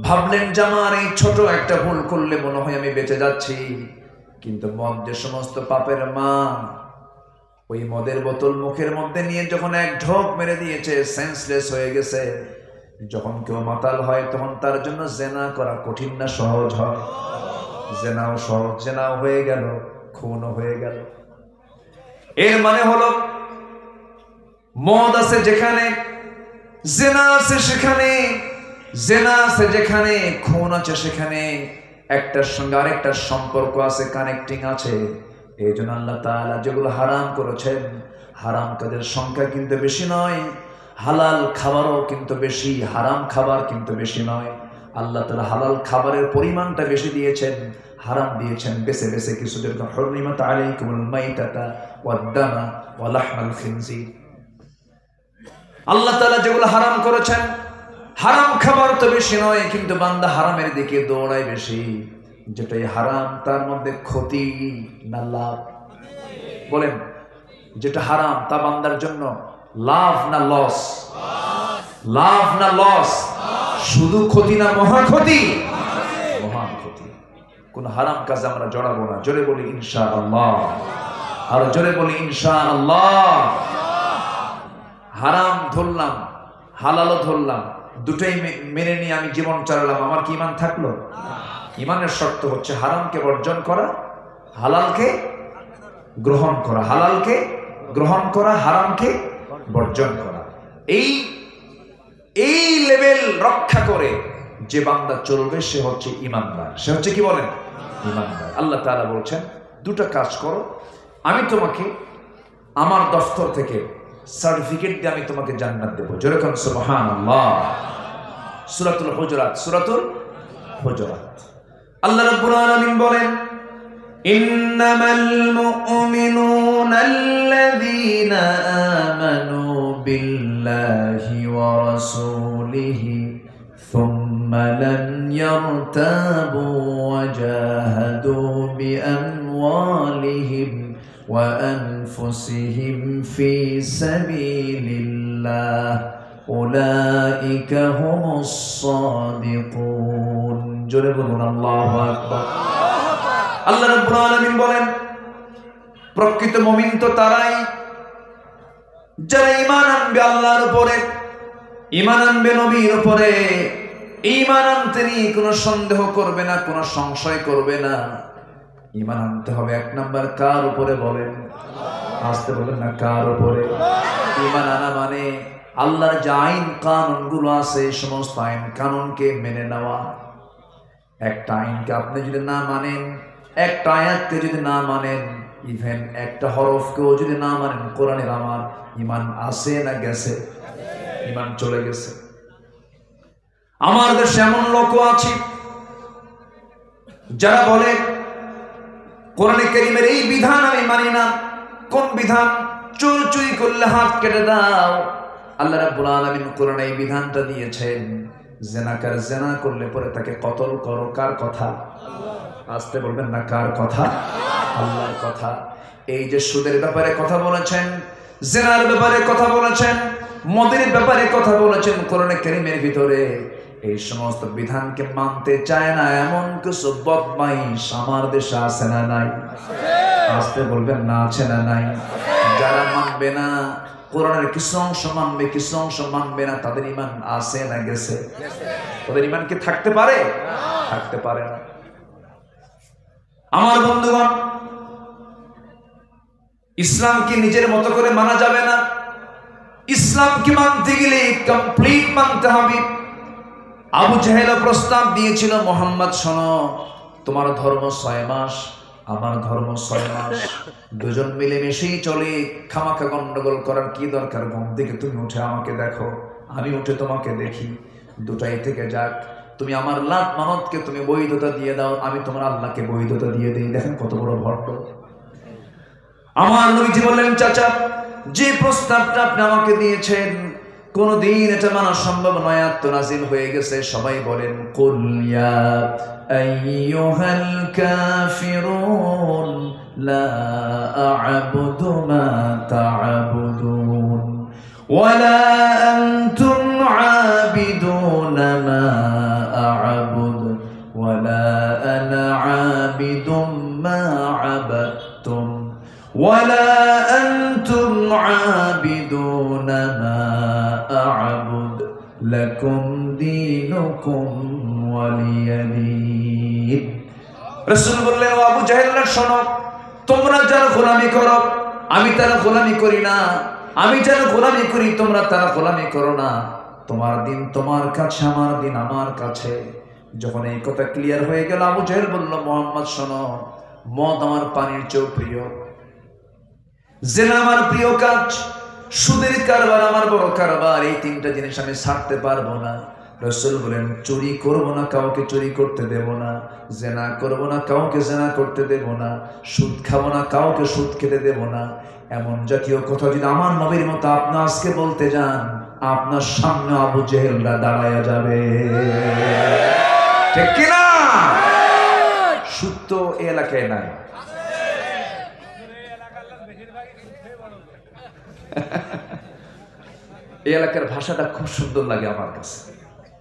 ভাবলেন যে আমার এই ছোট একটা ভুল করলে মনে হয় আমি বেঁচে যাচ্ছি, কিন্তু মদ যে সমস্ত পাপের মা, ওই মদের বোতল মুখের মধ্যে নিয়ে যখন এক ঢোক মেরে দিয়েছে, সেন্সলেস হয়ে গেছে। যখন কেউ মাতাল হয় তখন তার জন্য জেনা করা কঠিন না সহজ হয়? জেনাও সহজ, জেনাও হয়ে গেল, খুনও হয়ে গেল। এর মানে হলো মদ আছে যেখানে, জেনা আছে সেখানে, জেনা আছে যেখানে, খুন আছে সেখানে একটার সঙ্গে আরেকটার সম্পর্ক আছে, কানেক্টিং আছে। এই জন্য আল্লাহ তাআলা যেগুলো হারাম করেছেন, হারাম কাজের সংখ্যা কিন্তু বেশি নয়, হালাল খাবারও কিন্তু বেশি, হারাম খাবার কিন্তু বেশি নয়। আল্লাহ তাআলা হালাল খাবারের পরিমাণটা বেশি দিয়েছেন, হারাম দিয়েছেন বেছে বেছে কিছু। যেরকম হুররিমাত আলাইকুমুল মাইতাতা ওয়াদ-দামা ওয়া লাহমাল খিনজির। আল্লাহ তাআলা যেগুলো হারাম করেছেন, হারাম খাবার তো বেশি নয়, কিন্তু বান্দা হারামের দিকে দৌড়ায় বেশি। যেটাই হারাম তার মধ্যে ক্ষতি না লাভ? বলেন, যেটা হারাম তা বান্দার জন্য লাভ না লস? লাভ না লস? শুধু ক্ষতি না মহা ক্ষতি? মহান ক্ষতি। কোন হারাম কাজে আমরা জড়াবো না। জোরে বলি ইনশাআল্লাহ, আর জোরে বলি ইনশাআল্লাহ। হারাম ধরলাম, হালালও ধরলাম, দুটোই মেনে নিয়ে আমি জীবন চালালাম, আমার কি ঈমান থাকলো? ঈমানের শর্ত হচ্ছে হারামকে বর্জন করা, হালালকে গ্রহণ করা, হালালকে গ্রহণ করা, হারামকে বর্জন করা। এই লেভেল রক্ষা করে যে বান্দা চলবে সে হচ্ছে ঈমানদার। সে হচ্ছে কি বলেন? ঈমানদার। আল্লাহ তাআলা বলছেন দুটো কাজ করো, আমি তোমাকে আমার দফতর থেকে সার্টিফিকেট দিয়ে আমি তোমাকে জান্নাত দেব। যেরকম সুবহানাল্লাহ। সূরাতুল হুজুরাত, সূরাতুল হুজুরাত। আল্লাহ রাব্বুল আলামিন বলেন, ইন্নামাল মুমিনুনা আল্লাযীনা আমানু বিল্লাহি ওয়া রাসূলিহি সুম্মা লাম ইয়ারতাবু ওয়া জাহাদু বিআমওয়ালিহিম ওয়া আনফুসিহিম ফি সাবিলিল্লাহ উলাইকা হুমুস সাদিকুন। জোরে বলুন আল্লাহু আকবার। আল্লাহ রাব্বুল আলামিন বলেন, প্রকৃত মুমিন তো তারাই যারা ঈমান আনবে আল্লাহর উপরে, ঈমান আনবে নবীর উপরে, ঈমান আনতে নিয়ে কোনো সন্দেহ করবে না, কোনো সংশয় করবে না। ঈমান আনতে হবে এক নাম্বার কার উপরে বলেন? আসতে বলেন না, কার উপরে? ঈমান আনা মানে আল্লাহর যে আইন কানুন গুলো আছে এই সমস্ত আইন কানুনকে মেনে নেওয়া। একটা আইনকে আপনি যদি না মানেন, একটা আয়াতকে যদি না মানেন, ইভেন একটা হরফকেও যদি না মানেন কোরআনের, আমার ঈমান আছে না গেছে? ঈমান চলে গেছে। আমার দেশে এমন লোকও আছে যারা বলে কোরআনে কারীমের এই বিধান আমি মানি না। কোন বিধান? চোর চুরি করলে হাত কেটে দাও। আল্লাহ রাব্বুল আলামিন কোরআনে এই বিধানটা দিয়েছেন, জিনাকার জিনা করলে পরে তাকে কতল করো। কার কথা? আসতে বলবেন না, কার কথা? আল্লাহর কথা। এই যে সুদের ব্যাপারে কথা বলেছেন, জিনার ব্যাপারে কথা বলেছেন, মদের ব্যাপারে কথা বলেছেন কোরআনে কারীমের ভিতরে, এই সমস্ত বিধানকে মানতে চায় না এমন কিছু বদমাইশ আমার দেশে আছে না নাই? আসতে বলবেন না, আছে না নাই? যারা মানবে না, কোরআনের কিছু অংশ মানবে, কিছু অংশ মানবে না, তাদের ঈমান আছে না গেছে? তাদের ঈমান কি থাকতে পারে? থাকতে পারে না। আমার বন্ধুগণ, ইসলামকে নিজের মতো করে মানা যাবে না। ইসলামকে মানতে গেলে কমপ্লিট মানতে হবে। আবু জাহেল প্রস্তাব দিয়েছিল, মোহাম্মদ শোনো, তোমার ধর্ম 6 মাস, আমার ধর্ম 6 মাস, দুজন মিলে মিশেই চলে, খামাখা গন্ডগোল করার কি দরকার? ঘুম থেকে তুমি উঠে আমাকে দেখো, আমি উঠে তোমাকে দেখি, দুটাই থেকে যাক। তুমি আমার লাত মানতকে তুমি বৈধতা দিয়ে দাও, আমি তোমার আল্লাহকে বৈধতা দিয়ে দিই। দেখেন কত বড় ভট্ট। আমার নবীজি বললেন, চাচা, যে প্রস্তাবটা আপনি আমাকে দিয়েছেন কোনদিন এটা মানা সম্ভব নয়। আয়াত নাযিল হয়ে গেছে, সবাই বলেন কুল ইয়া আইয়ুহাল কাফিরুন লা আ'বুদু মা তা'বুদুন ওয়ালা আনতুম আবিদুনা মা আ'বুদু ওয়ালা আনা আবিদুম মা আবাদতুম ওয়ালা আনতুম আবিদুনা মা আ'বুদ লাকুম দীনুকুম ওয়ালিয়াদিন। রাসূল বললেন, ও আবু জাহেলরা শোনো, তোমরা যারা গোলামি করো আমি তারা গোলামি করি না, আমি যারা গোলামি করি তোমরা তারা গোলামি করো না। তোমার দিন তোমার কাছে, আমার দিন আমার কাছে। যখন এই কথা ক্লিয়ার হয়ে গেল, আবু জেহেল বলল, মোহাম্মদ শোনো, মদ আমার পানির চেয়েও প্রিয়, জিনা আমার প্রিয় কাজ, সুদের কারবার আমার বড় কারবার, এই তিনটা জিনিস আমি ছাড়তে পারবো না। রাসূল বলেন, চুরি করব না, কাউকে চুরি করতে দেব না, জিনা করব না, কাউকে জিনা করতে দেব না, সুদ খাবো না, কাউকে সুদ খেতে দেব না। এমন জাতীয় কথা যদি আমার নবীর মতো আপনি আজকে বলতে যান, আপনার সামনে আবু জেহেলরা দাঁড়ায়া যাবে, ঠিক কিনা? সুদ তো এই এলাকায় নাই। এই এলাকার ভাষাটা খুব সুন্দর লাগে আমার কাছে।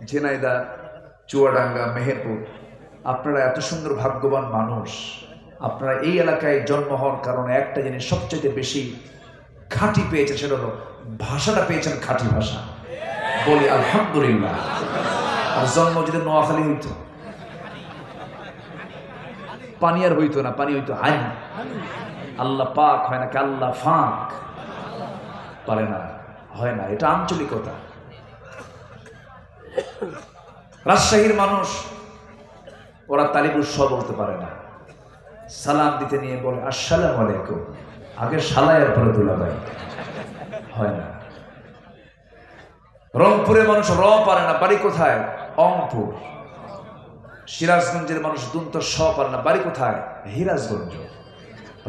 ঝিনাইদহ, চুয়াডাঙ্গা, মেহেরপুর, আপনারা এত সুন্দর ভাগ্যবান মানুষ। আপনারা এই এলাকায় জন্ম হওয়ার কারণে একটা জিনিস সবচেয়ে বেশি খাঁটি পেয়েছেন, সেটা হলো ভাষাটা পেয়েছেন খাঁটি ভাষা। বলি আলহামদুলিল্লাহ। আর জন্ম যদি নোয়াখালী হইতো, পানি আর হইতো না, পানি হইতো আইন। আল্লাহ পাক হয় নাকি আল্লাহ ফাক? পারে না, হয় না, এটা আঞ্চলিকতা। রাজশাহীর মানুষ, ওরা তালিবুর স বলতে পারে না, সালাম দিতে নিয়ে বলে আসসালামু আলাইকুম, আগে সালায়ের পরে দুলাভাই, হয় না। রংপুরের মানুষ র পারে না, বাড়ি কোথায়? অংপুর। সিরাজগঞ্জের মানুষ দুন্ত স পারে না, বাড়ি কোথায়? হিরাজগঞ্জ।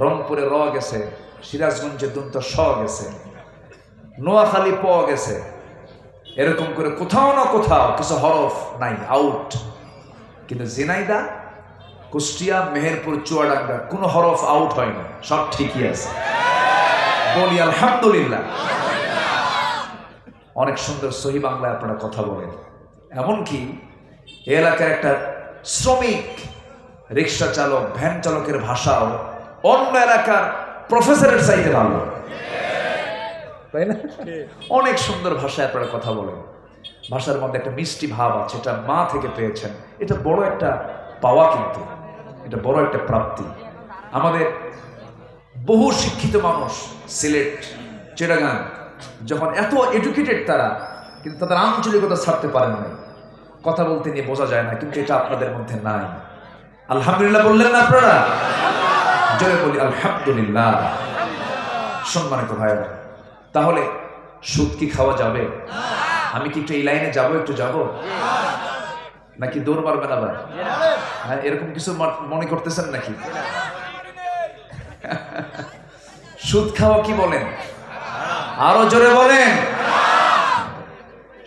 রংপুরে র গেছে, সিরাজগঞ্জে দুন্ত স গেছে, নোয়াখালী প গেছে। এরকম করে কোথাও না কোথাও কিছু হরফ নাই, আউট। কিন্তু ঝিনাইদহ, কুষ্টিয়া, মেহেরপুর, চুয়াডাঙ্গা কোনো হরফ আউট হয় না, সব ঠিকই আছে। বলি আলহামদুলিল্লাহ। অনেক সুন্দর সহি বাংলায় আপনারা কথা বলেন। এমনকি এলাকার একটা শ্রমিক, রিক্সা চালক, ভ্যান চালকের ভাষাও অন্য এলাকার প্রফেসরের চাইতে ভালো, তাই না? অনেক সুন্দর ভাষায় আপনারা কথা বলেন। ভাষার মধ্যে একটা মিষ্টি ভাব আছে, এটা মা থেকে পেয়েছেন। এটা বড় একটা পাওয়া, কিন্তু এটা বড় একটা প্রাপ্তি। আমাদের বহু শিক্ষিত মানুষ সিলেট, চিটাগাং, যখন এত এডুকেটেড তারা, কিন্তু তাদের আঞ্চলিকতা ছাড়তে পারেন নাই। কথা বলতে নিয়ে বোঝা যায় না, কিন্তু এটা আপনাদের মধ্যে নাই। আলহামদুলিল্লাহ বললেন না আপনারা? জোরে বলি আলহামদুলিল্লাহ। সম্মানিত ভাইরা, তাহলে সুদ কি খাওয়া যাবে? আমি কি একটু এই লাইনে যাবো, একটু যাবো নাকি দৌড় মারবেন আবার? হ্যাঁ, এরকম কিছু মনে করতেছেন নাকি? সুদ খাওয়া কি বলেন? আরো জোরে বলেন।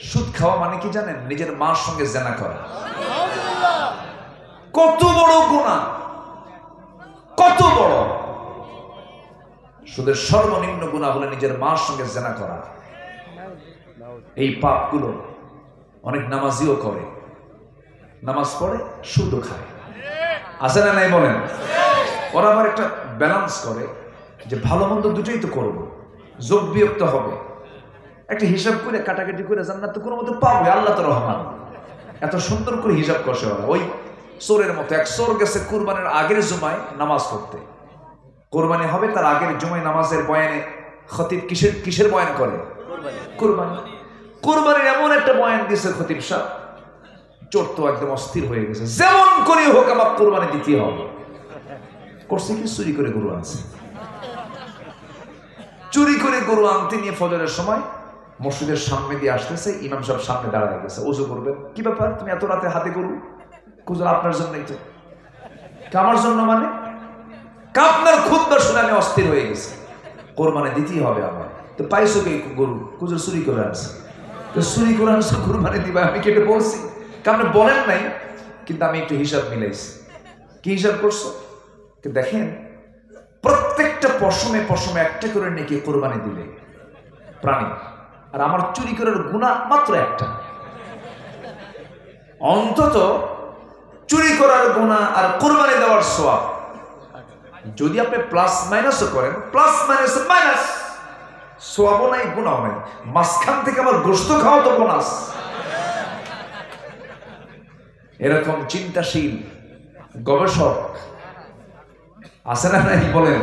সুদ খাওয়া মানে কি জানেন? নিজের মার সঙ্গে জেনা করা। কত বড় গুনাহ, কত বড়! সুদের সর্বনিম্ন গুনাহ হলো নিজের মার সঙ্গে জেনা করা। এই পাপগুলো অনেক নামাজিও করে, নামাজ পড়ে, সুদও খায়, আছে না নাই বলেন? ওরা আবার একটা ব্যালেন্স করে যে ভালো মন্দ দুটোই তো করবো, যোগ বিয়োগ তো হবে, একটা হিসাব করে কাটাকাটি করে জান্নাত তো কোনো মতো পাবে, আল্লাহ তো রহমান। এত সুন্দর করে হিসাব কষে ওরা। ওই চোরের মতো, এক চোর গেছে কুরবানির আগের জুমায় নামাজ পড়তে। কোরবানি হবে তার আগের জুমায় নামাজের বয়ানে খতিব কিসের বয়ান করে? কোরবানি। কোরবানির এমন একটা বয়ান দিয়েছে খতিব সাহেব, চোর তো একদম অস্থির হয়ে গেছে, যেমন করে হোক আমার কোরবানি দিতে হবে। করছে কি? চুরি করে গরু আনছে। চুরি করে গরু আনতে নিয়ে ফজরের সময় মসজিদের সামনে দিয়ে আসতেছে, ইমাম সাহেব সামনে দাঁড়ায় গেছে, ওযু করবেন। কি ব্যাপার, তুমি এত রাতে হাতে গরু? কুজুর আপনার জন্যই তো। আমার জন্য মানে? আপনার খুতবা শুনে আমি অস্থির হয়ে গেছি, কোরবানি দিতেই হবে আমার। তো পাইছো কি গরু? কুজুর চুরি করে আনছে। তো চুরি করে আনছে, কোরবানি দিবা? আমি কেটে বলছি, আপনি বলেন নাই, কিন্তু আমি একটু হিসাব মিলাইছি। কি হিসাব করছো? দেখেন, প্রত্যেকটা পশমে পশমে একটা করে নেকি কোরবানি দিলে প্রাণী, আর আমার চুরি করার গুনাহ মাত্র একটা। অন্তত চুরি করার গুনাহ আর কোরবানি দেওয়ার সওয়াব যদি আপনি প্লাস মাইনাসও করেন, প্লাস মাইনাস মাইনাস, সওয়াবও নাই, গুনাহও নাই, মাঝখান থেকে আবার গোশত খাওয়া তো বোনাস। এরকম চিন্তাশীল গবেষক আছে না নাই বলেন?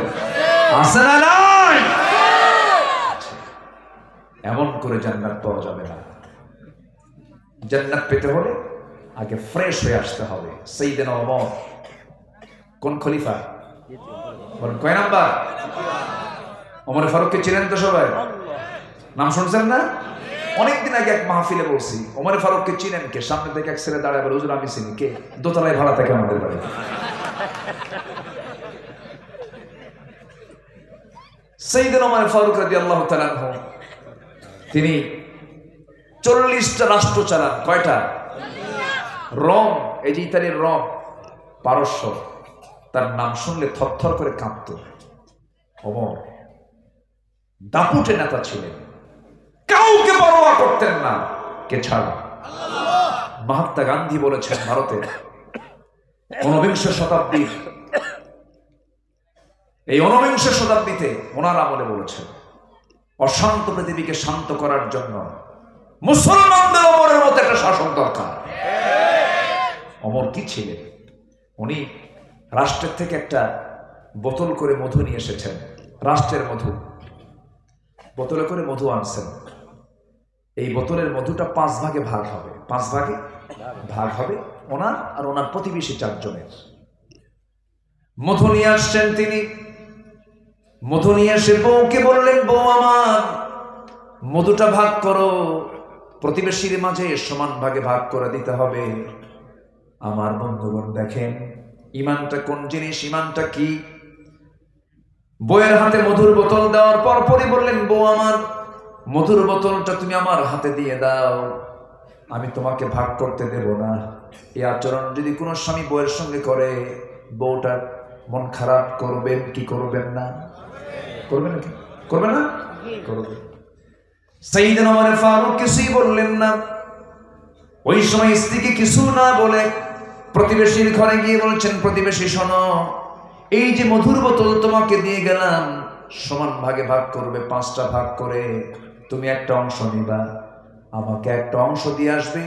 আছে না নাই? এমন করে জান্নাত পাওয়া যাবে না। জান্নাত পেতে হলে আগে ফ্রেশ হয়ে আসতে হবে। সাইয়েদনা ওমর কোন খলিফা বলেন, কয় নাম্বার? ওমর ফারুককে চিনেন তো সবাই, নাম শুনছেন না? অনেকদিন আগে এক মাহফিলে বলছি, ওমর ফারুককে চিনেন কে? সামনে থেকে এক ছেলে দাঁড়ায় বলে, হুজুর আমি চিনি। কে? দোতলায় ভাড়া থাকে আমাদের বাড়ি। সাইয়েদনা ওমর ফারুক রাদিয়াল্লাহু তাআলা আনহু তিনি 40টা রাষ্ট্র চালান। কয়টা? রোম, এই যে ইতালির রোম, পারস্য, তার নাম শুনলে থরথর করে কাঁপত। ওমর দাপুটে নেতা ছিলেন, কাউকে পরোয়া করতেন না, কে ছাড়া? মহাত্মা গান্ধী বলেছেন ভারতের 19বিংশ শতাব্দীর, এই 19বিংশ শতাব্দীতে ওনার আমলে বলেছেন অশান্ত পৃথিবীকে শান্ত করার জন্য মুসলমানদের ওমরের মতো একটা শাসক দরকার। ওমর কি ছিলেন? উনি রাষ্ট্রের থেকে একটা বোতল করে মধু নিয়ে এসেছেন, রাষ্ট্রের মধু, বোতলে করে মধু আনছেন। এই বোতলের মধুটা 5 ভাগে ভাগ হবে, 5 ভাগে ভাগ হবে ওনার আর ওনার প্রতিবেশী 4 জনের। মধু নিয়ে আসছেন তিনি। মধু নিয়ে এসে বউকে বললেন, বউ আমার মধুটা ভাগ করো, প্রতিবেশীর মাঝে সমান ভাগে ভাগ করে দিতে হবে। আমার বন্ধুগণ দেখেন ইমানটা কোন জিনিস, ইমানটা কি। বউয়ের হাতে মধুর বোতল দেওয়ার পর পরই বললেন, বউ আমার মধুর বোতলটা তুমি আমার হাতে দিয়ে দাও, আমি তোমাকে ভাগ করতে দেব না। এই আচরণ যদি কোনো স্বামী বউয়ের সঙ্গে করে, বউটার মন খারাপ করবেন কি করবেন না? করবেন কি করবেন না? করবেন। সাইয়েদনা ওমর ফারুক কিছুই বললেন না। ওই সময় স্ত্রীকে কিছু না বলে প্রতিবেশীর ঘরে গিয়ে বলছেন, প্রতিবেশী শোনো, এই যে মধুর বোতল তোমাকে দিয়ে গেলাম, সমান ভাগে ভাগ করবে, 5টা ভাগ করে, তুমি একটা অংশ নিবা, আমাকে একটা অংশ দিয়ে আসবে,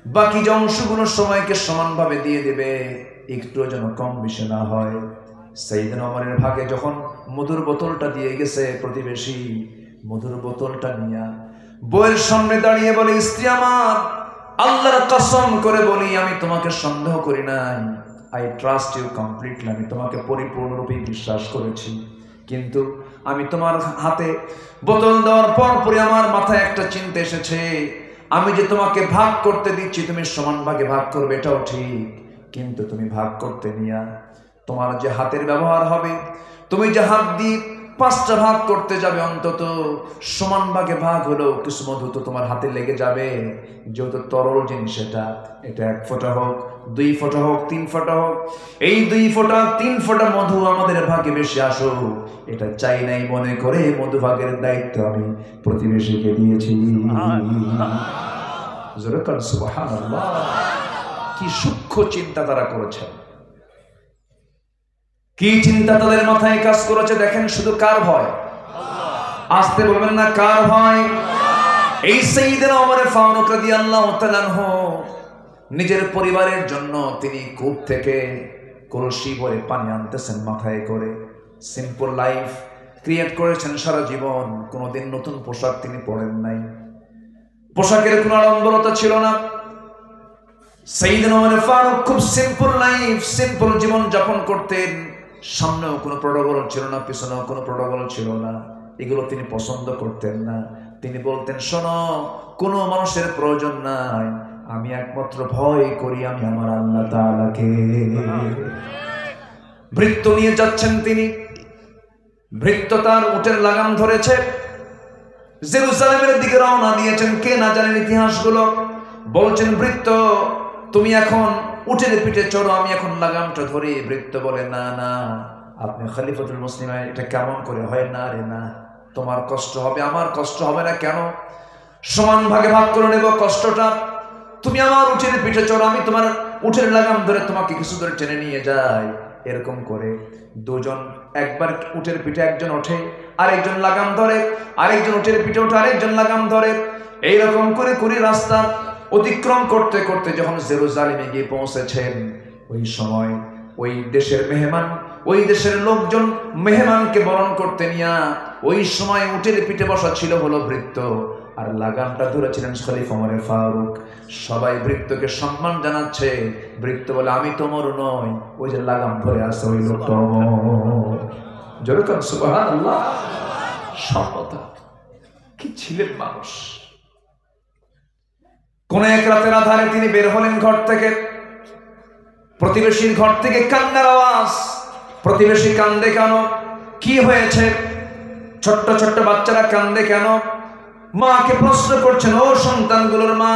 বাকি যে অংশগুলো সময়কে সমানভাবে দিয়ে দেবে, একটু যেন কম বেশি না হয়। সাইয়েদনা ওমরের ভাগে যখন মধুর বোতলটা দিয়ে গেছে, প্রতিবেশী মধুর বোতলটা নিয়ে বউয়ের সামনে দাঁড়িয়ে বলে, স্ত্রী আমার, আল্লাহর কসম করে বলি আমি তোমাকে সন্দেহ করি নাই, আই ট্রাস্ট ইউ কমপ্লিটলি, আমি তোমাকে পরিপূর্ণরূপে বিশ্বাস করেছি, কিন্তু আমি তোমার হাতে বোতল দেওয়ার পরপরই আমার মাথায় একটা চিন্তা এসেছে, আমি যে তোমাকে ভাগ করতে দিচ্ছি তুমি সমান ভাগে ভাগ করবে, এটাও ঠিক, কিন্তু তুমি ভাগ করতে নিয়া তোমার যে হাতের ব্যবহার হবে, তুমি যে হাত দিয়ে 5টা ভাগ করতে যাবে, অন্তত সমান ভাগে ভাগ হলেও কিছু মধু তো তোমার হাতে লেগে যাবে, যেহেতু তরল জিনিস এটা 1 ফোঁটা হোক, 2 ফোঁটা হোক, 3 ফোঁটা হোক, এই 2 ফোঁটা 3 ফোঁটা মধু আমাদের ভাগে বেশি আসো, এটা চাই নাই মনে করে মধু ভাগের দায়িত্ব আমি প্রতিবেশীকে দিয়েছি। সুবহানাল্লাহ, কি সূক্ষ্ম চিন্তা তারা করেছেন, কি চিন্তা তাদের মাথায় কাজ করেছে দেখেন। শুধু কার ভয়? আসতে বলবেন না, কার ভয়? এই সাইয়েদনা ওমর ফারুক রাদিয়াল্লাহু তাআলা আনহু নিজের পরিবারের জন্য তিনি কূপ থেকে কলসি ভরে পানি আনতেছেন মাথায় করে। সিম্পল লাইফ ক্রিয়েট করেছেন সারা জীবন, কোনোদিন নতুন পোশাক তিনি পরেন নাই, পোশাকের কোনো আড়ম্বরতা ছিল না। সাইয়েদনা ওমর ফারুক খুব সিম্পল লাইফ, সিম্পল জীবন যাপন করতেন। সামনেও কোনো প্রোটোকল ছিল না, পিছনেও কোনো প্রোটোকল ছিল না, এগুলো তিনি পছন্দ করতেন না। তিনি বলতেন, শোনো, কোনো মানুষের প্রয়োজন নাই, আমি একমাত্র ভয় করি আমি আমার আল্লাহ তাআলাকে। ভৃত্য নিয়ে যাচ্ছেন তিনি, ভৃত্য তার উটের লাগাম ধরেছে, জেরুজালেমের দিকে রওনা দিয়েছেন। কে না জানেন ইতিহাসগুলো, বলছেন, ভৃত্য তুমি এখন উটের পিঠে চড়ো, আমি এখন লাগামটা ধরি। ভৃত্য বলে, না না, আপনি খলিফাতুল মুসলিম, এটা কেমন করে হয়? না রে না, তোমার কষ্ট হবে, আমার কষ্ট হবে না কেন? সমান ভাগে ভাগ করে নেব কষ্টটা। তুমি আমার উটের পিঠে চড়ো, আমি তোমার উটের লাগাম ধরে তোমাকে কিছু দূরে টেনে নিয়ে যাই। এরকম করে দুজন, একবার উটের পিঠে একজন ওঠে, আরেকজন লাগাম ধরে, আরেকজন উটের পিঠে ওঠে, আরেকজন লাগাম ধরে, এইরকম করে করে রাস্তা অতিক্রম করতে করতে যখন জেরুজালেমে গিয়ে পৌঁছেছেন, ওই সময় ওই দেশের মেহমান, ওই দেশের লোকজন মেহমানকে বরণ করতে নিয়ে ওই সময় উটের পিঠে বসা ছিল হলো ভৃত্য, আর লাগামটা ধরেছিলেন খলিফা ওমর ফারুক। সবাই বৃত্তকে সম্মান জানাচ্ছে, বৃত্ত বলে আমি তোমর নই, ওই যে লাগাম ধরে আছে ওই লোকটা ওমর। জোরে কান সুবহানাল্লাহ। সম্মতা কি ছিলেন মানুষ। কোন এক রাতের আধারে তিনি বের হলেন ঘর থেকে, প্রতিবেশীর ঘর থেকে কান্নার আওয়াজ। প্রতিবেশী কান্দে কেন, কি হয়েছে? ছোট্ট ছোট্ট বাচ্চারা কান্দে কেন? মাকে প্রশ্ন করছেন, ও সন্তানগুলোর মা,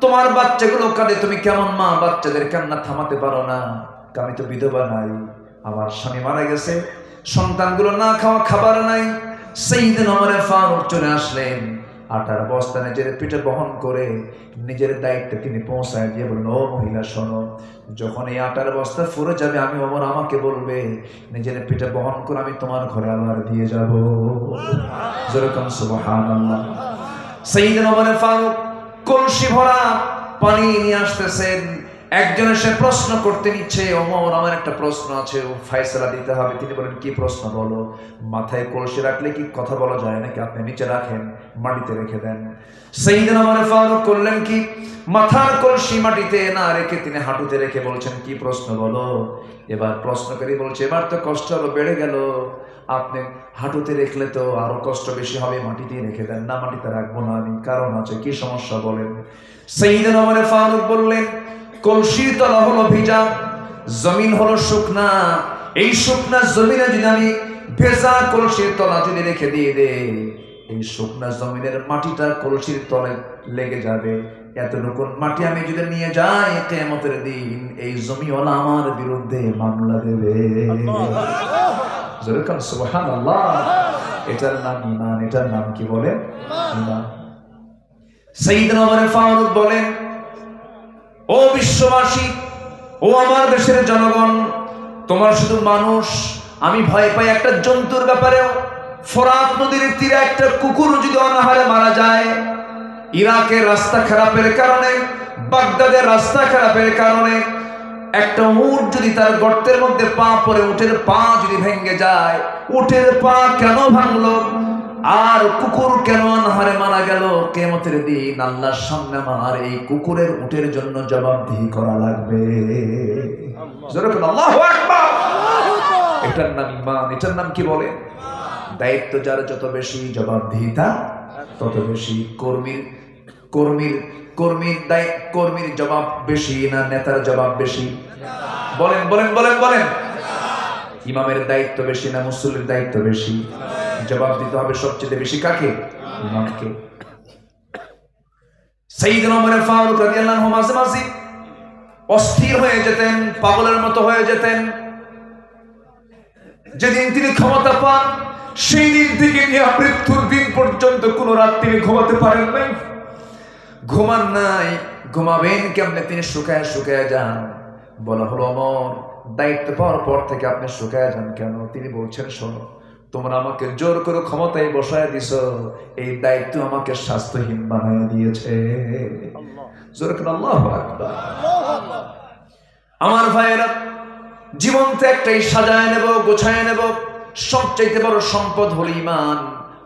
তোমার বাচ্চাগুলো কাঁদে, তুমি কেমন মা বাচ্চাদের কান্না থামাতে পারো না? আমি তো বিধবা নাই, আমার স্বামী মারা গেছে, সন্তানগুলো না খাওয়া খাবার নাই। সাইয়েদনা ওমর ফারুক চলে আসলেন, আটার বস্তা নিজের পিঠে বহন করে নিজের দায়িত্বে তিনি পৌঁছায় দিয়ে বললেন, ও মহিলা শোনো, যখন এই আটার বস্তা ফুরে যাবে আমি ওমর আমাকে বলবে, নিজের পিঠে বহন করে আমি তোমার ঘরে আবার দিয়ে যাব। যেরকম সুবহানাল্লাহ। সাইয়েদনা ওমর ফারুক কলসি ভরা পানি নিয়ে আসতেছেন। একজন এসে প্রশ্ন করতে নিচ্ছে, ওমর আমার একটা প্রশ্ন আছে, ফয়সালা দিতে হবে। তিনি বলেন, কি প্রশ্ন বলো? মাথায় কলসি রাখলে কি কথা বলা যায় নাকি? আপনি নিচে রাখেন, মাটিতে রেখে দেন। সাইয়েদনা ওমর ফারুক করলেন কি, মাথার কলসি মাটিতে না রেখে তিনি হাঁটুতে রেখে বলছেন, কি প্রশ্ন বলো? এবার প্রশ্নকারী বলছে, এবার তো কষ্ট আরো বেড়ে গেল, আপনি হাঁটুতে রেখলে তো আরো কষ্ট বেশি হবে, মাটিতে রেখে দেন। না, মাটিতে রাখবো না আমি, কারণ আছে। কি সমস্যা বলেন? সাইয়েদনা ওমর ফারুক বললেন, কলসির তলা হলো ভিজা, জমিন হলো শুকনা। এই শুকনা জমিনে যদি আমি ভেজা কলসির তলা যদি রেখে দিয়ে দেই, এই শুকনা জমিনের মাটিটা কলসির তলে লেগে যাবে। এতটুকু মাটি আমি যদি নিয়ে যাই, কিয়ামতের দিন এই জমিওয়ালা আমার বিরুদ্ধে মামলা দেবে। যেরকম সুবহানাল্লাহ। এটার নাম ঈমান। এটার নাম কি বলে? ঈমান। সাইয়েদনা ওমর ফারুক বলেন, ও বিশ্ববাসী, ও আমার দেশের জনগণ, তোমার শুধু মানুষ, আমি ভয় পাই একটা জন্তুর ব্যাপারেও। ফোরাত নদীর তীরে একটা কুকুর যদি অনাহারে মারা যায়, ইরাকের রাস্তা খারাপের কারণে, বাগদাদের রাস্তা খারাপের কারণে, একটা উট যদি তার গর্তের মধ্যে পা পড়ে, উটের পা যদি ভেঙে যায়, উটের পা কেন ভাঙলো আর কুকুর কেন অনাহারে মারা গেল? কিয়ামতের দিন আল্লাহর সামনে আমার এই কুকুরের উটের জন্য জবাবদিহি করা লাগবে। যেরকম আল্লাহু আকবার। এটার নাম ঈমান। এটার নাম কি বলে? দায়িত্ব যার যত বেশি, জবাবদিহিতা তত বেশি। কর্মীর জবাব বেশি না নেতার জবাব বেশি? বলেন বলেন বলেন বলেন। ইমামের দায়িত্ব বেশি না মুসল্লির দায়িত্ব বেশি? জবাব দিতে হবে সবচেয়ে বেশি কাকে? ইমামকে। সাইয়েদনা ওমর ফারুক রাদিয়াল্লাহু আনহু মাঝে মাঝে অস্থির হয়ে যেতেন, পাগলের মতো হয়ে যেতেন। যেদিন তিনি ক্ষমতা পান, সেই দিন থেকে নিয়ে মৃত্যুর দিন পর্যন্ত কোন রাত তিনি ঘুমাতে পারেন নাই। ঘুমান নাই, ঘুমাবেন কেমনে? তিনি শুকায় শুকায় যান। বলা হলো, ওমর দায়িত্ব পাওয়ার পর থেকে আপনি শুকায় যান কেন? তিনি বলছেন, শোনো, তোমরা আমাকে জোর করে ক্ষমতায় বসায় দিছো, এই দায়িত্ব আমাকে স্বাস্থ্যহীন বানায় দিয়েছে। জোরে করে আল্লাহু আকবার। আমার ভাইয়েরা, জীবন তো একটাই, সাজায় নেব, গোছায় নেব। সবচাইতে বড় সম্পদ হলো ঈমান।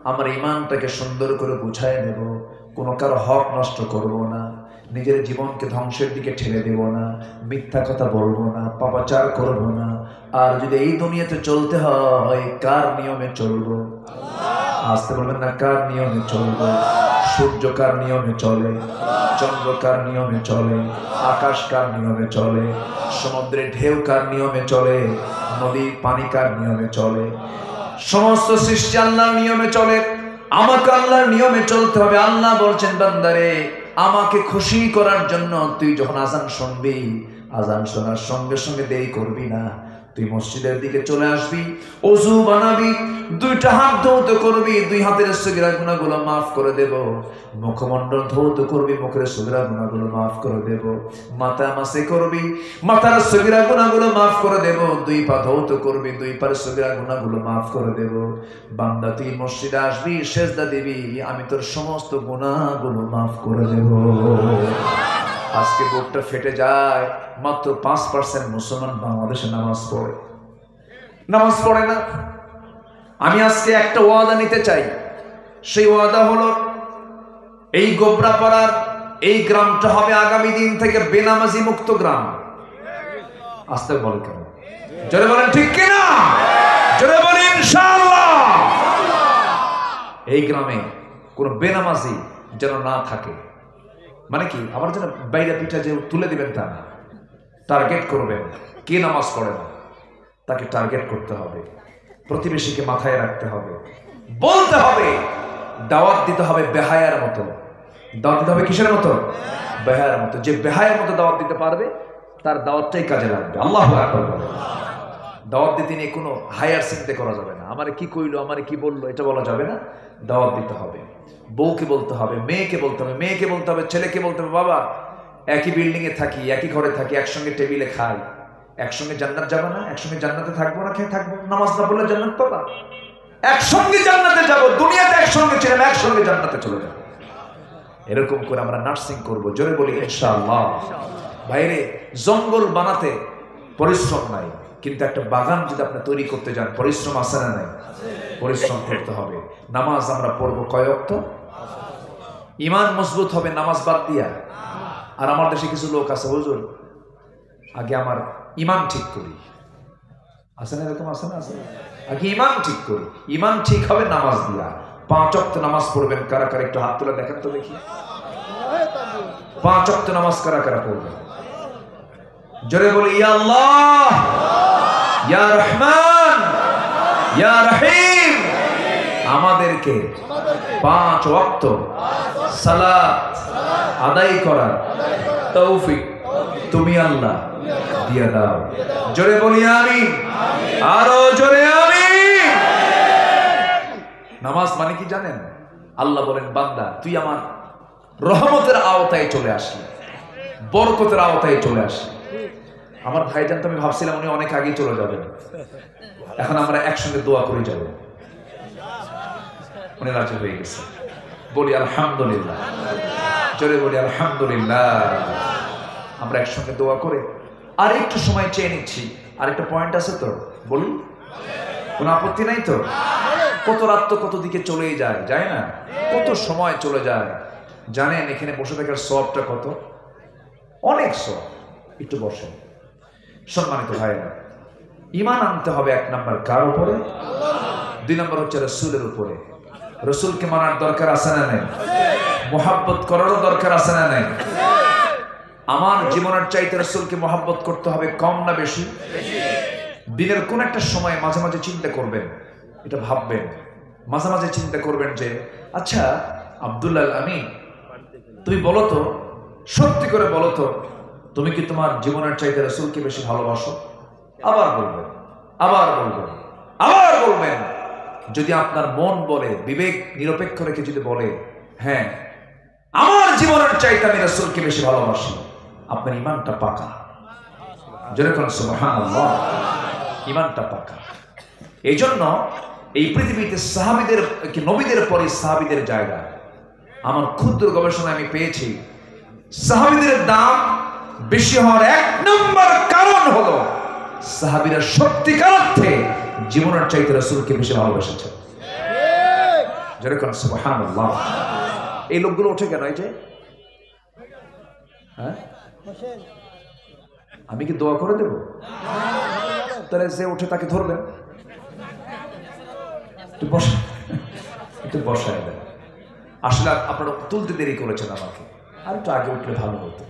আমার ঈমানটাকে সুন্দর করে গুছায় নেব, কোনো কারো হক নষ্ট করব না, নিজের জীবনকে ধ্বংসের দিকে ঠেলে দেব না, মিথ্যা কথা বলবো না, পাপাচার করব না। আর যদি এই দুনিয়াতে চলতে হয়, কার নিয়মে চলবো? আসতে বলবেন না, কার নিয়মে চলবো? সূর্য কার নিয়মে চলে? চন্দ্র কার নিয়মে চলে? আকাশ কার নিয়মে চলে? সমুদ্রের ঢেউ কার নিয়মে চলে? নদীর পানি কার নিয়মে চলে? সমস্ত সৃষ্টি আল্লাহর নিয়মে চলে। আমাকে আল্লাহর নিয়মে চলতে হবে। আল্লাহ বলছেন, বান্দারে, আমাকে খুশি করার জন্য তুই যখন আযান শুনবি, আযান শোনার সঙ্গে সঙ্গে দেরি করবি না। তুই মসজিদের দিকে চলে আসবি, ওযু বানাবি, দুইটা হাত ধৌত করবি, দুই হাতের সগীরা গুনাহগুলো মাফ করে দেব। মুখমণ্ডল ধৌত করবি, মুখের সগীরা গুনাহগুলো মাফ করে দেব। মাথা মাসে করবি, মাথার সগীরা গুনাহগুলো মাফ করে দেব। দুই পা ধৌত করবি, দুই পার সগীরা গুনাহগুলো মাফ করে দেব। বান্দা, তুই মসজিদে আসবি, সেজদা দিবি, আমি তোর সমস্ত গুনাহগুলো মাফ করে দেব। আজকে বুকটা ফেটে যায়, মাত্র 5% মুসলমান বাংলাদেশে নামাজ পড়ে না। আমি আজকে একটা ওয়াদা নিতে চাই। সেই ওয়াদা হলো, এই গোবরাপাড়ার এই গ্রামটা হবে আগামী দিন থেকে বেনামাজি মুক্ত গ্রাম। আস্তে বল কেন, জোরে বলেন ঠিক কিনা, জোরে বলেন ইনশাআল্লাহ। এই গ্রামে কোন বেনামাজি যেন না থাকে। মানে কি, আমার যেন বাইরে পিঠা যে তুলে দিবেন তা না, টার্গেট করবেন। কে নামাজ পড়ে না তাকে টার্গেট করতে হবে, প্রতিবেশীকে মাথায় রাখতে হবে, বলতে হবে, দাওয়াত দিতে হবে বেহায়ার মতো। দাওয়াত দিতে হবে কিসের মতো? বেহায়ার মতো। যে বেহায়ার মতো দাওয়াত দিতে পারবে তার দাওয়াতটাই কাজে লাগবে। আল্লাহু আকবার। দাওয়াত দিতে নিয়ে কোনো হায়ার চিন্তা করা যাবে না, আমারে কি কইলো, আমারে কি বললো, এটা বলা যাবে না। দাওয়াত দিতে হবে, বউকে বলতে হবে, মেয়েকে বলতে হবে, মেয়েকে বলতে হবে, ছেলেকে বলতে হবে, বাবা একই বিল্ডিং এ থাকি, একই ঘরে থাকি, একসঙ্গে টেবিলে খাই, একসঙ্গে জান্নাত যাবো না? একসঙ্গে জান্নাতে থাকবো না? খেয়ে থাকবো, নামাজ না পড়লে জান্নাত পাবা? একসঙ্গে জান্নাতে যাবো, দুনিয়াতে একসঙ্গে ছিলাম, একসঙ্গে জান্নাতে চলে যাবো। এরকম করে আমরা নার্সিং করবো, জোরে বলি ইনশাআল্লাহ। বাইরে জঙ্গল বানাতে পরিশ্রম নাই, কিন্তু একটা বাগান যদি আপনি তৈরি করতে যান পরিশ্রম আছে না নাই? পরিশ্রম করতে হবে। নামাজ আমরা পড়বো কয় ওয়াক্ত? ইমান মজবুত হবে নামাজ বাদ দিয়া। আর আমার দেশে কিছু লোক আছে, হুজুর আগে আমার ইমান ঠিক করি, আছে না এরকম? আছে না? আছে। আগে ইমান ঠিক করি, ইমান ঠিক হবে নামাজ দিয়া। 5 ওয়াক্ত নামাজ পড়বেন কারা কারা, একটু হাত তুলে দেখেন তো দেখি। 5 ওয়াক্ত নামাজ কারা কারা পড়বেন? জোরে বলি ইয়া আল্লাহ, ইয়া রহমান, ইয়া রহিম। আমাদেরকে 5 ওয়াক্ত সালাত আদায় করার তৌফিক তুমি আল্লাহ দিয়ে দাও। জোরে বলি আমিন, আরো জোরে আমিন। নামাজ মানে কি জানেন? আল্লাহ বলেন, বান্দা তুই আমার রহমতের আওতায় চলে আসলি, বরকতের আওতায় চলে আসলি। আমার ভাইজান তো আমি ভাবছিলাম উনি অনেক আগেই চলে যাবেন, এখন আমরা একসঙ্গে দোয়া করে যাব। উনি রাজি হয়ে গেছে। বলি আলহামদুলিল্লাহ, জোরে বলি আলহামদুলিল্লাহ। আমরা একসঙ্গে দোয়া করে আর একটু সময় চেয়ে নিচ্ছি। আর একটা পয়েন্ট আছে তো, বলি কোনো আপত্তি নাই তো? কত রাত তো কত দিকে চলেই যায়, যায় না? কত সময় চলে যায় জানেন? এখানে বসে থাকার সওয়াবটা কত, অনেক সওয়াব। একটু বসেন। সম্মানিত ভাইরা, ঈমান আনতে হবে 1 নাম্বার কার উপরে? 2 নাম্বার হচ্ছে রাসূলের উপরে। রাসূলকে মানার দরকার আছে না নাই? মুহাব্বত করারও দরকার আছে না নাই? আমার জীবনের চাইতে রাসূলকে মুহাব্বত করতে হবে কম না বেশি? দিনের কোন একটা সময় মাঝে মাঝে চিন্তা করবেন, এটা ভাববেন, মাঝে মাঝে চিন্তা করবেন যে আচ্ছা আব্দুল্লাহ আমিন, তুমি বলো তো, সত্যি করে বলো তো, তুমি কি তোমার জীবনের চাইতে রাসূলকে বেশি ভালোবাসো? আবার বলবেন, আবার বলবেন, আবার বলবেন। যদি আপনার মন বলে, বিবেক নিরপেক্ষ রেখে যদি বলে হ্যাঁ আমার জীবনের চাইতে আমি রাসূলকে বেশি ভালোবাসি, আপনার ঈমানটা পাকা। যেরকম সুবহানাল্লাহ, ঈমানটা পাকা। এই জন্য এই পৃথিবীতে সাহাবীদের, নবীদের পরে সাহাবীদের জায়গা। আমার ক্ষুদ্র গবেষণায় আমি পেয়েছি সাহাবীদের দাম বেশি হওয়ার 1 নম্বর কারণ হলো সাহাবীরা সত্যিকার অর্থে জীবনের চাইতে রাসূলকে বেশি ভালোবেসেছে। যেরকম সুবহানাল্লাহ। এই লোকগুলো ওঠে কেন? এই যে হ্যাঁ, আমি কি দোয়া করে দেব? তাহলে যে উঠে তাকে ধরবেন, একটু বসায় দেন। আসলে আপনারা তুলতে দেরি করেছেন আমাকে, আর একটু আগে উঠলে ভালো হতো।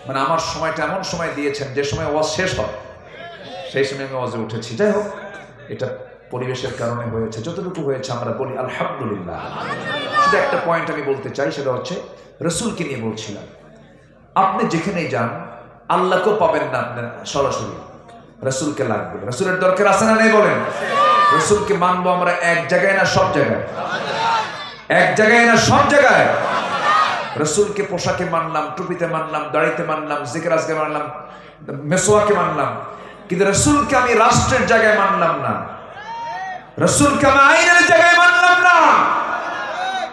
মানে আমার সময়টা এমন সময় দিয়েছেন যে সময় ওয়াজ শেষ হয় সেই সময় আমি ওয়াজে উঠেছি। যাই হোক, এটা পরিবেশের কারণে হয়েছে, যতটুকু হয়েছে আমরা বলি আলহামদুলিল্লাহ। শুধু একটা পয়েন্ট আমি বলতে চাই, সেটা হচ্ছে রাসূলকে নিয়ে বলছিলাম। আপনি যেখানেই যান আল্লাহকেও পাবেন না আপনি সরাসরি, রাসূলকে লাগবে। রাসূলের দরকার আছে না নেই বলেন? রাসূলকে মানবো আমরা এক জায়গায় না সব জায়গায়? এক জায়গায় না সব জায়গায়? রাসূলকে পোশাকে মানলাম, টুপিতে মানলাম, দাড়িতে মানলাম, জিকির আজকে মানলাম, মেসওয়াকে মানলাম, কিন্তু রাসূলকে আমি রাষ্ট্রের জায়গায় মানলাম না, রাসূলকে আমি আইনের জায়গায় মানলাম না,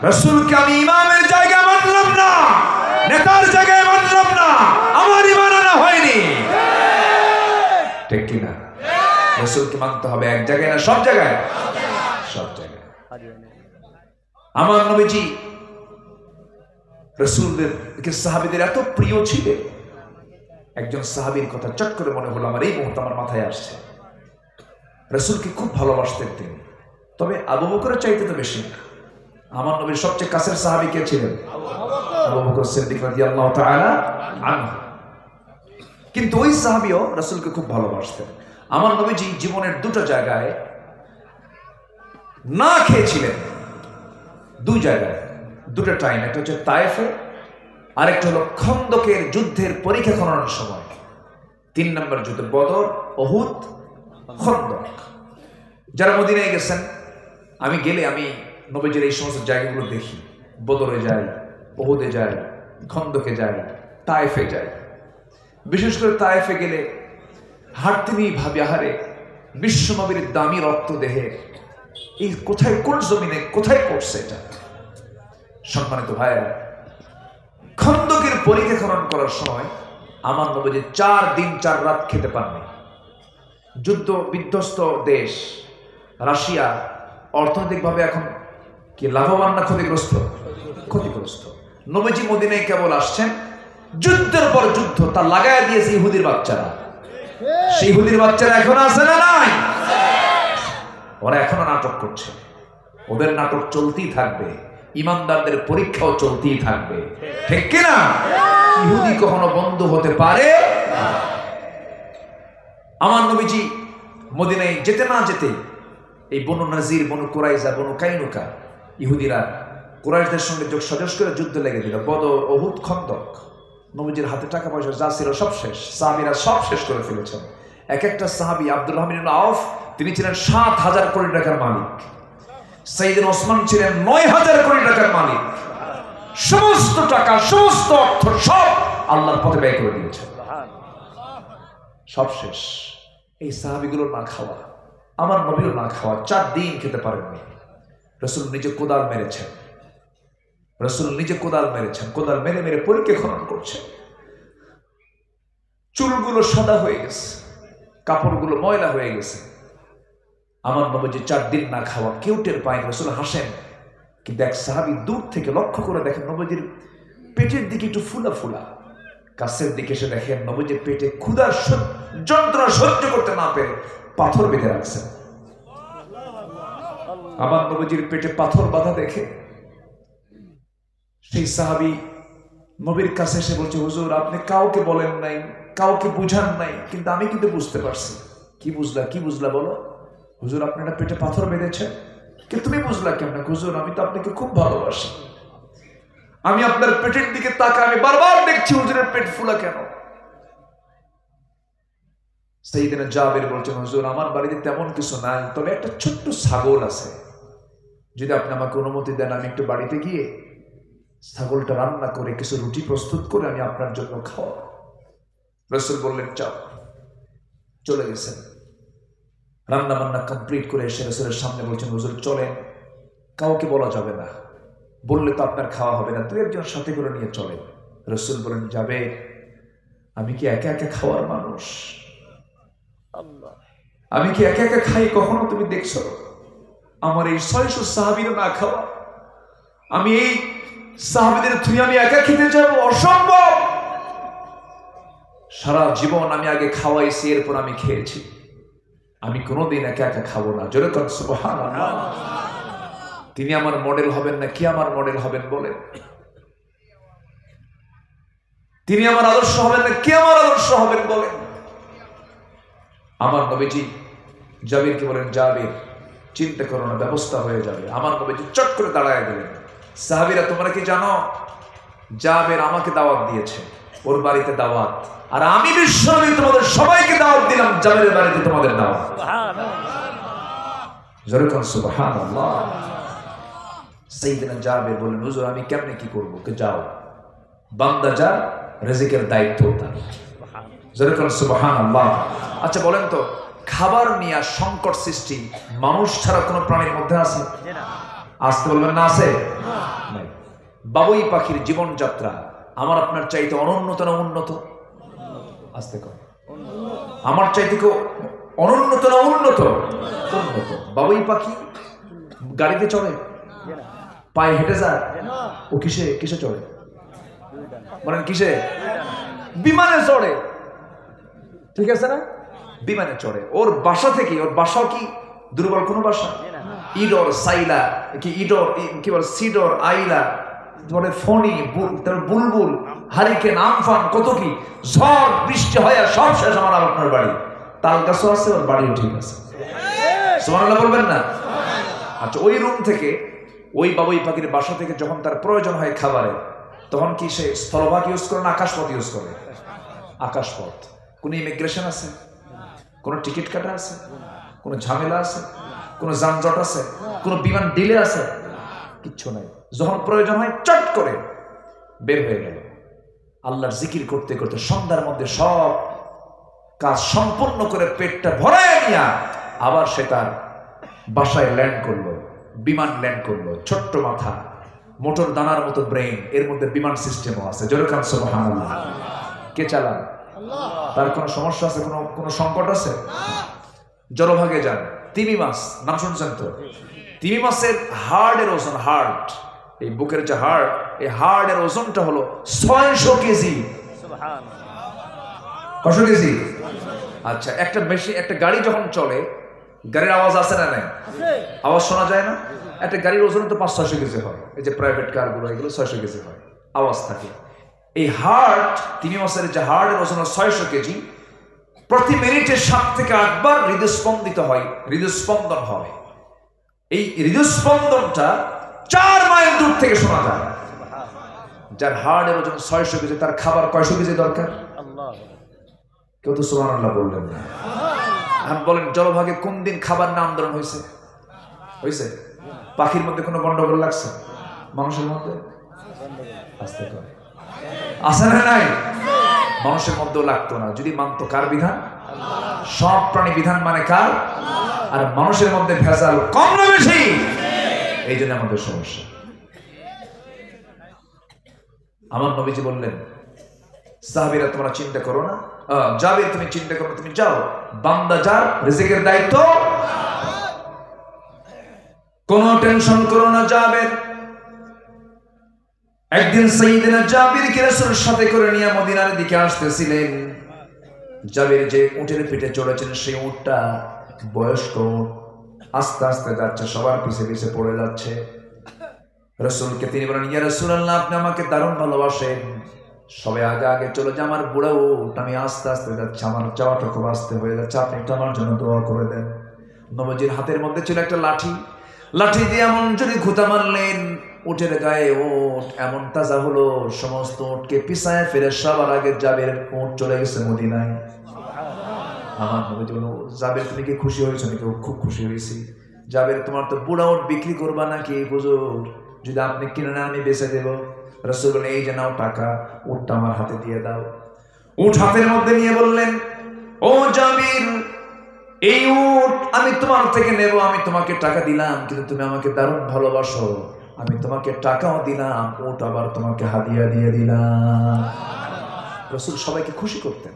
রাসূলকে আমি ইমামের জায়গায় মানলাম না, নেতার জায়গায় মানলাম না। আমার ঈমান আনা হয়নি, ঠিক কি না? রাসূলকে মানতে হবে এক জায়গায় না সব জায়গায়? সব জায়গায়। আমার নবীজি রাসূলদেরকে সাহাবীদের এত প্রিয় ছিলেন। একজন সাহাবীর কথা চট করে মনে হলো, আমার এই মুহূর্তে আমার মাথায় আসছে। রাসূলকে খুব ভালোবাসতেন তিনি, তবে আবু বকরের চাইতে তো বেশি। আমার নবীর সবচেয়ে কাছের সাহাবী কে ছিলেন? আবু বকর সিদ্দিক রাদিয়াল্লাহু তাআলা আনহু। কিন্তু ওই সাহাবীও রাসূলকে খুব ভালোবাসতেন। আমার নবীজি জীবনের দুটো জায়গায় না খেয়েছিলেন, দুই জায়গায়, দুটো টাইম। একটা হচ্ছে তায়েফে, আরেকটা হলো খন্দকের যুদ্ধের পরীক্ষা খননের সময়। 3 নম্বর যুদ্ধ বদর, উহুদ, খন্দক। যারা মদিনায় গেছেন, আমি গেলে আমি নবীজির এই সমস্ত জায়গাগুলো দেখি। বদরে যাই, উহুদে যাই, খন্দকে যাই, তায়েফে যাই। বিশেষ করে তায়েফে গেলে হাঁটতে নিয়ে ভাবি, আহারে বিশ্ব নবীর দামি রক্ত দেহে এই কোথায়, কোন জমিনে কোথায় পড়ছে এটা। সম্মানিত ভাইয়েরা, খন্দকের পরীক্ষা খনন করার সময় আমার নবীজি 4 দিন 4 রাত খেতে পাননি। যুদ্ধ বিধ্বস্ত দেশ রাশিয়া অর্থনৈতিকভাবে এখন কি লাভবান না ক্ষতিগ্রস্ত? ক্ষতিগ্রস্ত। নবীজি মদিনায় কেবল আসছেন, যুদ্ধের পর যুদ্ধ তা লাগায় দিয়েছে ইহুদির বাচ্চারা। সেই ইহুদির বাচ্চারা এখন আছে না নাই? ওরা এখনো নাটক করছে। ওদের নাটক চলতেই থাকবে, ইমানদারদের পরীক্ষাও চলতেই থাকবে, ঠিক কিনা? ইহুদি কখনো বন্ধ হতে পারে? আমার নবীজি মদিনায় যেতে না যেতে এই বনু নাজির, বনু কুরাইজা, বনু কাইনুকা, ইহুদিরা কুরাইশদের সঙ্গে যোগ সাজস করে যুদ্ধ লেগে দিল। বদর, উহুদ, খন্দক। নবীজির হাতে টাকা পয়সা যা ছিল সব শেষ, সাহাবীরা সব শেষ করে ফেলেছেন। এক একটা সাহাবী আব্দুর রহমান ইবনে আওফ, তিনি ছিলেন 7,000 কোটি টাকার মালিক। সাইয়েদনা ওসমান ছিলেন 9,000 কোটি টাকার মালিক। সমস্ত টাকা, সমস্ত অর্থ সব আল্লাহর পথে ব্যয় করে দিয়েছেন, সব শেষ। এই সাহাবীগুলো না খাওয়া, আমার নবীও না খাওয়া, 4 দিন খেতে পারেননি। রাসূল নিজে কোদাল মেরেছেন, রাসূল নিজে কোদাল মেরেছেন, কোদাল মেরে মেরে পরীক্ষা খনন করছেন। চুলগুলো সাদা হয়ে গেছে, কাপড়গুলো ময়লা হয়ে গেছে। আমার নবীজি 4 দিন না খাওয়া, কেউ টের পায়নি। রাসূল হাসেন, কিন্তু এক সাহাবী দূর থেকে লক্ষ্য করে দেখেন নবীজির পেটের দিকে একটু ফুলা ফুলা। কাছের দিকে এসে দেখেন নবীজির পেটে ক্ষুধার যন্ত্রণা সহ্য করতে না পেরে পাথর বেঁধে রাখছেন। আমার নবীজির পেটে পাথর বাঁধা দেখে সেই সাহাবী নবীর কাছে এসে বলছে, হুজুর আপনি কাউকে বলেন নাই, কাউকে বুঝান নাই, কিন্তু আমি কিন্তু বুঝতে পারছি। কি বুঝলা? কি বুঝলা বলো? হুজুর আপনারা পেটে পাথর বেঁধেছেন, কিন্তু তুমি বুঝলা কেমন? হুজুর আমি তো আপনাকে খুব ভালোবাসি, আমি আপনার পেটের দিকে তাকা, আমি বারবার দেখছি হুজুরের পেট ফুলা কেন। সাইয়েদনা জাবের বলছেন, হুজুর আমার বাড়িতে তেমন কিছু নাই, তবে একটা ছোট্ট ছাগল আছে, যদি আপনি আমাকে অনুমতি দেন আমি একটু বাড়িতে গিয়ে ছাগলটা রান্না করে কিছু রুটি প্রস্তুত করে আমি আপনার জন্য খাওয়াবো। রাসূল বললেন যাও। চলে গেছেন। রান্না বান্না কমপ্লিট করে এসে রাসূলের সামনে বলছেন, হুজুর চলেন, কাউকে বলা যাবে না, বললে তো আপনার খাওয়া হবে না, 2-1 সাথে করে নিয়ে চলেন। রাসূল বলেন, যাবে? আমি কি একা একা খাওয়ার মানুষ? আমি কি একা একা খাই? কখনো তুমি দেখছো আমার এই 600 সাহাবীরা না খাওয়া? আমি এই সাহাবীদের তুই আমি একা খেতে যাব? অসম্ভব। সারা জীবন আমি আগে খাওয়াইছি, এরপর আমি খেয়েছি, আমি কোনোদিন একা একা খাবো না। জোরে কর সুবহানাল্লাহ। তিনি আমার মডেল হবেন না, কি আমার মডেল হবেন বলেন? তিনি আমার আদর্শ হবেন না, কি আমার আদর্শ হবেন বলেন? আমার নবীজি জাবিরকে বলেন, জাবির চিন্তা করো না, ব্যবস্থা হয়ে যাবে। আমার নবীজি চট করে দাঁড়ায় গেলেন। সাহাবীরা তোমরা কি জানো, জাবির আমাকে দাওয়াত দিয়েছে, ওর বাড়িতে দাওয়াত, আর আমি বিশ্বনবী তোমাদের সবাইকে দাওয়াত দিলাম, জাবিরের বাড়িতে তোমাদের দাওয়াত। জোরে কোন সুবহানাল্লাহ। সাইয়েদনা জাবির বললেন, হুজুর আমি কেমনে কি করবো? যাও, বান্দা যা, রিজিকের দায়িত্ব তার। জোরে কোন সুবহানাল্লাহ। আচ্ছা বলেন তো, খাবার নিয়ে সংকট সৃষ্টি মানুষ ছাড়া কোনো প্রাণীর মধ্যে আছে? আসতে বলবেন না আছে? নাই। বাবুই পাখির জীবনযাত্রা আমার আপনার চাইতে অনুন্নত না উন্নত? আসতে কর, আমার চাইতে কেউ অনুন্নত না উন্নত? উন্নত। বাবুই পাখি গাড়িতে চড়ে, পায়ে হেঁটে যায়, ও কিসে কিসে চড়ে? বলেন কিসে? বিমানে চড়ে, ঠিক আছে না? বিমানে চড়ে। ওর বাসা থেকে, ওর বাসাও কি দুর্বল কোনো বাসা? ইডর সাইলা, কি ইডর, কি বল, সিডর আইলা, মানে ফণি, বুলবুল, হারিকেন, আমফান, কত কি ঝড় বৃষ্টি হয় সব শেষ আমার আপনার বাড়ি। তাল গাছও আছে, ওর বাড়িও ঠিক আছে। সুবহানাল্লাহ বলবেন না? আচ্ছা, ওই রুম থেকে, ওই বাবুই পাখির বাসা থেকে যখন তার প্রয়োজন হয় খাবারের, তখন কি সে স্থলভাগ ইউজ করে না আকাশপথ ইউজ করে? আকাশপথ। কোনো ইমিগ্রেশন আছে? কোনো টিকিট কাটা আছে? কোনো ঝামেলা আছে? কোনো যানজট আছে? কোনো বিমান ডিলে আছে? কিচ্ছু নাই। যখন প্রয়োজন হয় চট করে বের হয়ে গেল। আল্লাহর জিকির করতে করতে সন্ধ্যার মধ্যে সব কাজ সম্পূর্ণ করে পেটটা ভরায় নিয়া আবার সে তার বাসায় ল্যান্ড করলো। বিমান ল্যান্ড করলো, ছোট্ট মাথা, মোটর দানার মতো ব্রেন, এর মধ্যে বিমান সিস্টেমও আছে। জোরে কান সুবহানাল্লাহ। কে চালান? তার কোনো সমস্যা আছে? কোনো সংকট আছে? জলভাগে যান, তিমি মাছ নাম শুনছেন তো? তিমি মাছের হার্টের ওজন, হার্ট, এই বুকের যে হার্ট, এই হার্টের ওজনটা হলো 600 কেজি। কত কেজি? আচ্ছা, একটা মেশিন, একটা গাড়ি যখন চলে, গাড়ির আওয়াজ আছে না নাই? আওয়াজ শোনা যায় না? একটা গাড়ির ওজন তো 500-600 কেজি হয়। এই যে প্রাইভেট কার গুলো, এগুলো 600 কেজি হয়, আওয়াজ থাকে। এই হার্ট, তিমি মাছের যে হার্টের ওজন 600 কেজি, প্রতি মিনিটে 7 থেকে 8 বার হৃদস্পন্দিত হয়, হৃদস্পন্দন হয়। এই হৃদস্পন্দনটা 4 মাইল দূর থেকে শোনা যায়। যার হার্টের ওজন 600 কেজি, তার খাবার কয়শো কেজি দরকার? কেউ তো সুবহানাল্লাহ বললেন না। এখন বলেন, জলভাগে কোন দিন খাবার না আন্দোলন হয়েছে? হয়েছে? পাখির মধ্যে কোনো গন্ডগোল লাগছে? মানুষের মধ্যে আসতে করে আছে না নাই? মানুষের মধ্যেও লাগতো না যদি মানতো কার বিধান? সব প্রাণী বিধান মানে কার? আর মানুষের মধ্যে ভেজাল কম না বেশি? এই জন্য আমাদের সমস্যা। আমার নবীজি বললেন, সাহাবীরা তোমরা চিন্তা করো না, জাবির তুমি চিন্তা করো, তুমি যাও, বান্দা যার রিজিকের দায়িত্ব, কোনো টেনশন করো না। জাবির একদিন সাইয়েদনা জাবিরকে রাসূলের সাথে করে নিয়ে মদিনার দিকে আসতেছিলেন। জাবির যে উটের পিঠে চড়েছেন, সেই উটটা বয়স্ক উট, আস্তে আস্তে যাচ্ছে, সবার পিছে পিছে পড়ে যাচ্ছে। রাসূলকে তিনি বলেন, ইয়া রাসূলুল্লাহ, আপনি আমাকে দারুণ ভালোবাসেন, সবাই আগে আগে চলে যে আমার বুড়া উট, আমি আস্তে আস্তে যাচ্ছি, আমার যাওয়াটা খুব আস্তে হয়ে যাচ্ছে, আপনি একটু আমার জন্য দোয়া করে দেন। নবীজির হাতের মধ্যে ছিল একটা লাঠি, লাঠি দিয়ে এমন জোরে ঘুতা মারলেন, উটের গায়ে উট এমন তাজা হলো, সমস্ত উটকে পিছায় ফেলে সবার আগে জাবির উট চলে গেছে মদিনায়। আমার নবীজি বলল, জাবির তুমি কি খুশি হয়েছো? নাকি? খুব খুশি হয়েছি। জাবির, তোমার তো বুড়া উট বিক্রি করবা নাকি? হুজুর, যদি আপনি কিনে নেন আমি বেচে দেব। রাসূল বললেন, এই যে নাও টাকা, উটটা আমার হাতে দিয়ে দাও। উট হাতের মধ্যে নিয়ে বললেন, ও জাবির, এই উট আমি তোমার থেকে নেব, আমি তোমাকে টাকা দিলাম, কিন্তু তুমি আমাকে দারুণ ভালোবাসো, আমি তোমাকে টাকাও দিলাম, উট আবার তোমাকে হাদিয়া দিয়ে দিলাম। রাসূল সবাইকে খুশি করতেন।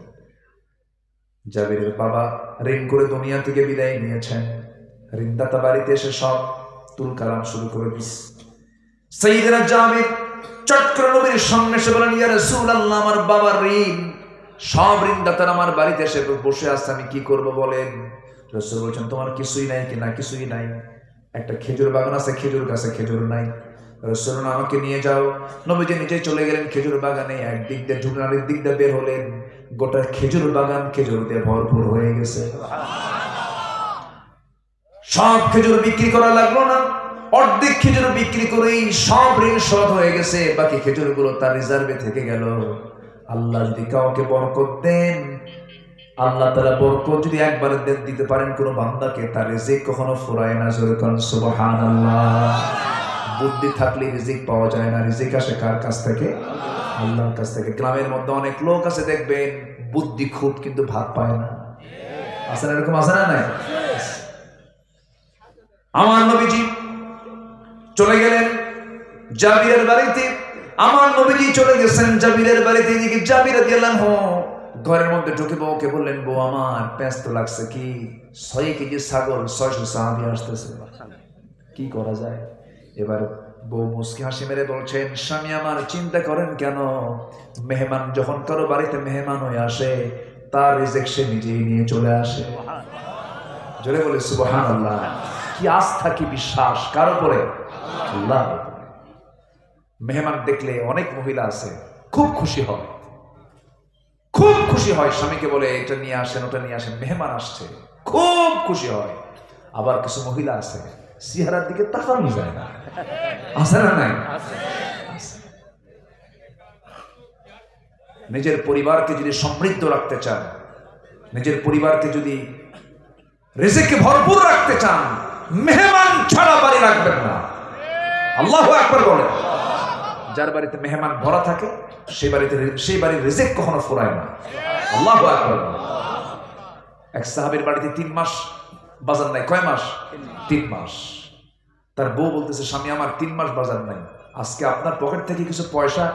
জাবিরের বাবা ঋণ করে দুনিয়া থেকে বিদায় নিয়েছেন, ঋণদাতা বাড়িতে এসে সব তুল কালাম শুরু করে দিস। সাইয়েদনা জাবির চট করে নবীর সামনে এসে বলেন, ইয়া রাসূলুল্লাহ, আমার বাবার ঋণ, সব ঋণদাতারা আমার বাড়িতে এসে বসে আছে, আমি কি করব বলেন? রাসূল বলছেন, তোমার কিছুই নাই কিনা? কিছুই নাই। একটা খেজুর বাগান আছে, খেজুর গাছে খেজুর নাই। রাসূল আমাকে নিয়ে যাও। নবীজি নিজে চলে গেলেন খেজুর বাগানে, একদিক দিয়ে ঢুকলেন, আরেক দিক দিয়ে বের হলেন, গোটা খেজুর বাগান খেজুর দিয়ে ভরপুর হয়ে গেছে। সব খেজুর বিক্রি করা লাগলো না, অর্ধেক খেজুর বিক্রি করেই সব ঋণ শোধ হয়ে গেছে, বাকি খেজুরগুলো তার রিজার্ভে থেকে গেল। আল্লাহ যদি কাউকে বরকত দেন, আল্লাহ তাআলা বরকত যদি একবার দিতে পারেন কোন বান্দাকে, তার রিজিক কখনো ফুরায় না। জোরে কোন সুবহানাল্লাহ। বুদ্ধি থাকলে রিজিক পাওয়া যায় না, রিজিক আসে কার কাছ থেকে? আল্লাহর কাছ থেকে। গ্রামের মধ্যে অনেক লোক আছে দেখবেন, বুদ্ধি খুব, কিন্তু ভাত পায় না। আছে না এরকম? আছে না নাই? আমার নবীজি চলে গেলেন জাবিরের বাড়িতে। আমার নবীজি চলে গেছেন জাবিরের বাড়িতে। এদিকে জাবির রাদিয়াল্লাহু আনহু ঘরের মধ্যে ঢুকে বউকে বললেন, বউ আমার ব্যস্ত লাগছে, কি 6 কেজি ছাগল, 600 সাহাবী আসতেছে, কি করা যায়? এবার বউ মুস্কি হাসি মেরে বলছেন, স্বামী আমার চিন্তা করেন কেন? মেহমান যখন কারো বাড়িতে মেহমান হয়ে আসে, তার রিজিক সে নিজেই নিয়ে চলে আসে। জোরে বলে সুবহানাল্লাহ। কি আস্থা, কি বিশ্বাস কার উপরে? আল্লাহ। মেহমান দেখলে অনেক মহিলা আছে খুব খুশি হয়, খুব খুশি হয়, স্বামীকে বলে এটা নিয়ে আসেন, ওটা নিয়ে আসেন, মেহমান আসছে, খুব খুশি হয়। আবার কিছু মহিলা আছে চেহারার দিকে তাকানো যায় না, আছে না নাই? নিজের পরিবারকে যদি সমৃদ্ধ রাখতে চান, নিজের পরিবারকে যদি রিজিকে ভরপুর রাখতে চান, মেহমান ছাড়া বাড়ি রাখবেন না। আল্লাহু আকবার বলেন। যার বাড়িতে মেহমান ভরা থাকে সেই বাড়ির রিজিক কখনো ফুরায় না। আল্লাহু আকবার। এক সাহাবীর বাড়িতে 3 মাস বাজার নাই। কয় মাস? 3 মাস। তার বউ বলতেছে, স্বামী আমার 3 মাস বাজার নাই, আজকে আপনার পকেট থেকে কিছু পয়সা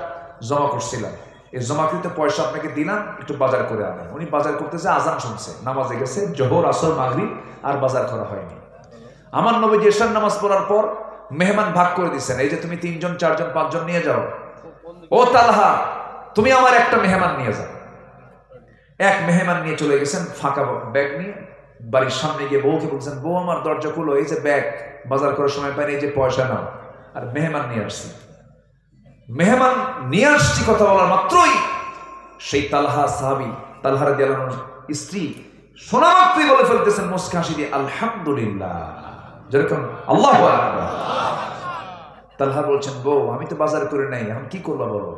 জমা করছিলাম, এই জমাকৃত পয়সা আপনাকে দিলাম, একটু বাজার করে আনেন। উনি বাজার করতেছে, আজান শুনছে, নামাজে গেছে, জোহর আসর মাগরিব, আর বাজার করা হয়নি। আমার নবীজি এশার নামাজ পড়ার পর মেহমান ভাগ করে দিচ্ছেন, এই যে তুমি 3 জন 4 জন 5 জন নিয়ে যাও, ও তালহা তুমি আমার একটা মেহমান নিয়ে যাও। এক মেহমান নিয়ে চলে গেছেন, ফাঁকা ব্যাগ নিয়ে বাড়ির সামনে গিয়ে বউকে বলছেন, বউ আমার দরজা খুলো, এই যে ব্যাগ, বাজার করার সময় পাইনি, এই যে পয়সা নাও। আর মেহমান নিয়ে আসছি, মেহমান নিয়ে আসছি কথা বলার মাত্রই সেই তালহা সাহাবী, তালহা রাদিয়াল্লাহু আনহু স্ত্রী শোনা মাত্রই বলে ফেলতেছেন মুস্কি হাসি দিয়ে, আলহামদুলিল্লাহ, যেরকম আল্লাহু আকবার। তালহা বলছেন, বউ আমি তো বাজার করে নাই, এখন কি করবো বলো?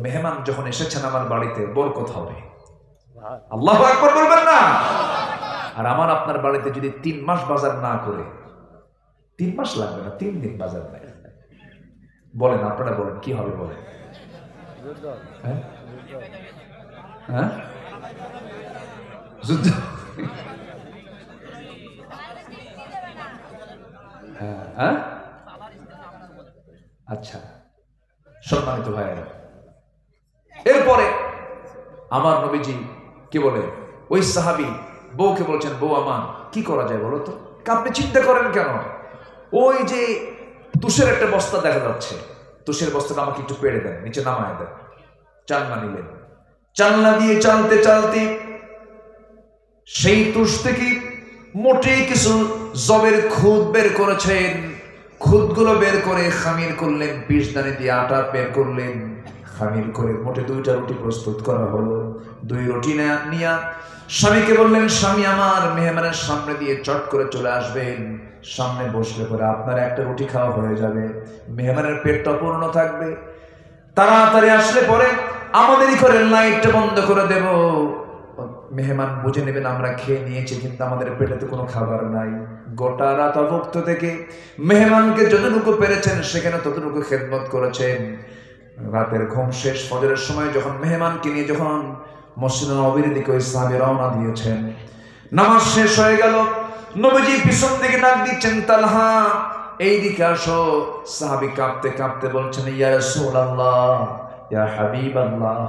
মেহমান যখন এসেছেন আমার বাড়িতে, বরকত হবে। আল্লাহু আকবার বলবেন না? আর আমার আপনার বাড়িতে যদি 3 মাস বাজার না করে, 3 মাস লাগবে না, 3 দিন বাজার নাই, বলেন আপনারা বলেন কি হবে? বলেন। হ্যাঁ, যুদ্ধ। হ্যাঁ, আচ্ছা সম্মানিত ভাইয়েরা, এরপরে আমার নবীজি কি বলে, ওই সাহাবী বউকে বলছেন, বউ আমার কি করা যায় বলো তো? আপনি চিন্তা করেন কেন? ওই যে তুষের একটা বস্তা দেখা যাচ্ছে, তুষের বস্তাটা আমাকে একটু পেড়ে দেন, নিচে নামায় দেন। চালনা নিলেন, চালনা দিয়ে চালতে চালতে সেই তুষ থেকে মোটে কিছু জবের খুদ বের করেছেন। খুদগুলো বের করে খামির করলেন, 20 দানে দিয়ে আটা বের করলেন, খামির করে মোটে 2টা রুটি প্রস্তুত করা হলো। 2 রুটি নিয়ে স্বামীকে বললেন, স্বামী আমার মেহমানের সামনে দিয়ে চট করে চলে আসবেন, সামনে বসলে পরে আপনার একটা রুটি খাওয়া হয়ে যাবে, মেহমানের পেটটা পূর্ণ থাকবে। তাড়াতাড়ি আসলে পরে আমাদেরই করে লাইটটা বন্ধ করে দেব, মেহমান বুঝে নেবেন আমরা খেয়ে নিয়েছি, কিন্তু আমাদের পেটে তো কোনো খাবার নাই। গোটা রাত অভুক্ত থেকে মেহমানকে যতটুকু পেরেছেন সেখানে ততটুকু খেদমত করেছেন। রাতের ঘুম শেষ, ফজরের সময় যখন মেহমানকে নিয়ে যখন মসজিদ নববীর দিকে ওই সাহাবী রওনা দিয়েছেন, নামাজ শেষ হয়ে গেল, নবীজি পিছন দিকে ডাক দিচ্ছেন, তালহা এইদিকে আসো। সাহাবী কাঁপতে কাঁপতে বলছেন, ইয়া রাসূলুল্লাহ, ইয়া হাবিবাল্লাহ,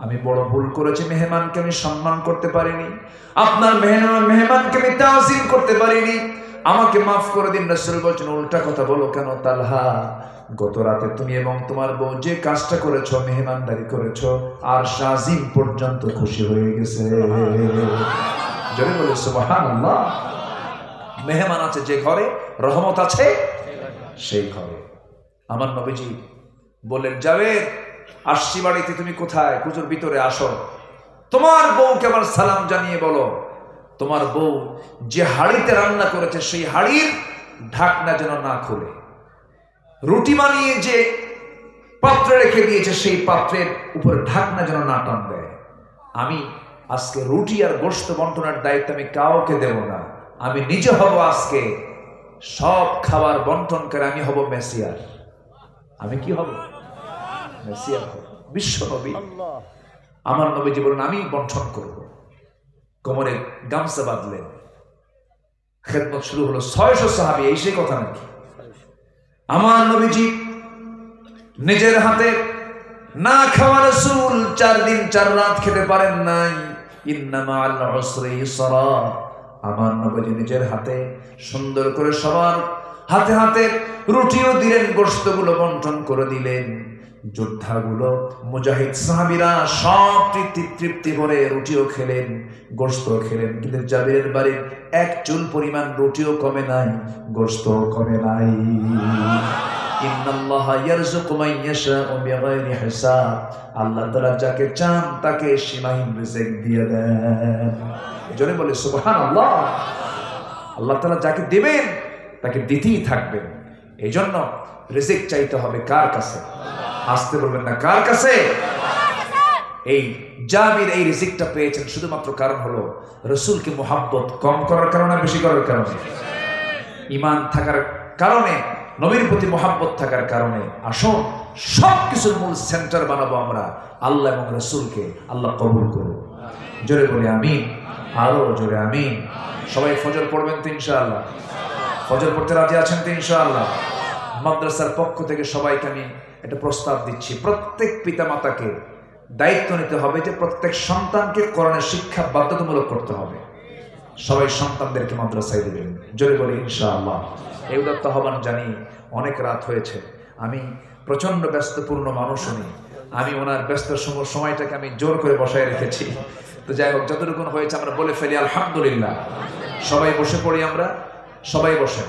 আমি বড় ভুল করেছি, মেহমানকে আমি সম্মান করতে পারিনি, আপনার মেহমানকে আমি তাজিম করতে পারিনি, আমাকে মাফ করে দিন। রাসূল বলছেন, উল্টা কথা বলো কেন তালহা? গত রাতে তুমি এবং তোমার বউ যে কাজটা করেছো, মেহমানদারি করেছো, আর শাজিম পর্যন্ত খুশি হয়ে গেছে। জোরে বলে সুবহানাল্লাহ। মেহমান আছে যে ঘরে, রহমত আছে সেই ঘরে। আমার নবীজি বললেন, যাবে আসছি বাড়িতে, তুমি কোথায়? কুজোর ভিতরে আসো, তোমার বউকে আমার সালাম জানিয়ে বলো, তোমার বউ যে হাড়িতে রান্না করেছে সেই হাড়ির ঢাকনা যেন না খুলে, রুটি বানিয়ে যে পাত্রে রেখে দিয়েছে সেই পাত্রের উপরে ঢাকনা যেন না টান দেয়। আমি আজকে রুটি আর গোশত বন্টনের দায়িত্ব আমি কাউকে দেব না, আমি নিজে হব আজকে সব খাবার বন্টন করে, আমি হব মেসিয়ার। আমি কি হব? মেসিয়ার হব, বিশ্ব নবী। আমার নবীজি বলেন, আমি বন্টন করব। কোমরে গামছা বাঁধলেন, খেদমত শুরু হলো। 600 সাহাবী, এই সেই কথা নাকি? আমার নবীজি নিজের হাতে না খাওয়া রাসূল 4 দিন 4 রাত খেতে পারেন নাই। ইন্না মাআল উসরি ইসরা। আমার নবীজি নিজের হাতে সুন্দর করে সবার হাতে হাতে রুটিও দিলেন, গোশতগুলো বন্টন করে দিলেন। যোদ্ধাগুলো, মুজাহিদ সাহাবীরা সব তৃপ্তি করে রুটিও খেলেন, গোশত খেলেন, কিন্তু জাবিরের বাড়ির এক চুল পরিমাণ রুটিও কমে নাই, গোশতও কমে নাই। ইন্নাল্লাহা ইয়ারযুকু মান ইয়াশাউ বিগাইরি হিসাব, আল্লাহ তাআলা যাকে চান তাকে সীমাহীন রিজিক দিয়ে দেন। জোরে বলে সুবহানাল্লাহ। আল্লাহ তাআলা যাকে দিবেন তাকে দিতেই থাকবেন। এই জন্য রিজিক চাইতে হবে কার কাছে? আসতে বলবেন না, কার কাছে? এই জাবির এই রিজিকটা পেয়েছেন শুধুমাত্র কারণ হলো রাসূলকে মুহাব্বত কম করার কারণে, বেশি করার কারণে, ঈমান থাকার কারণে, নবীর প্রতি মুহাব্বত থাকার কারণে। আসুন সবকিছুর মূল সেন্টার বানাবো আমরা আল্লাহ এবং রাসূলকে। আল্লাহ কবুল করুন। জোরে বলে আমিন, আরো জোরে আমিন। সবাই ফজর পড়বেন তো ইনশাআল্লাহ? ফজর পড়তে রাজি আছেন তো ইনশাআল্লাহ? মাদ্রাসার পক্ষ থেকে সবাইকে আমি একটা প্রস্তাব দিচ্ছি, প্রত্যেক পিতামাতাকে দায়িত্ব নিতে হবে যে প্রত্যেক সন্তানকে কোরআনের শিক্ষা বাধ্যতামূলক করতে হবে। সবাই সন্তানদেরকে মাদ্রাসায় দিবেন। জোরে বলে ইনশাআল্লাহ। এই উদাত্ত আহ্বান জানি। অনেক রাত হয়েছে, আমি প্রচন্ড ব্যস্তপূর্ণ মানুষ উনি, আমি ওনার ব্যস্ত সময়টাকে আমি জোর করে বসায় রেখেছি। তো যাই হোক, যতটুকু হয়েছে আমরা বলে ফেলি আলহামদুলিল্লাহ। সবাই বসে পড়ি আমরা, সবাই বসে।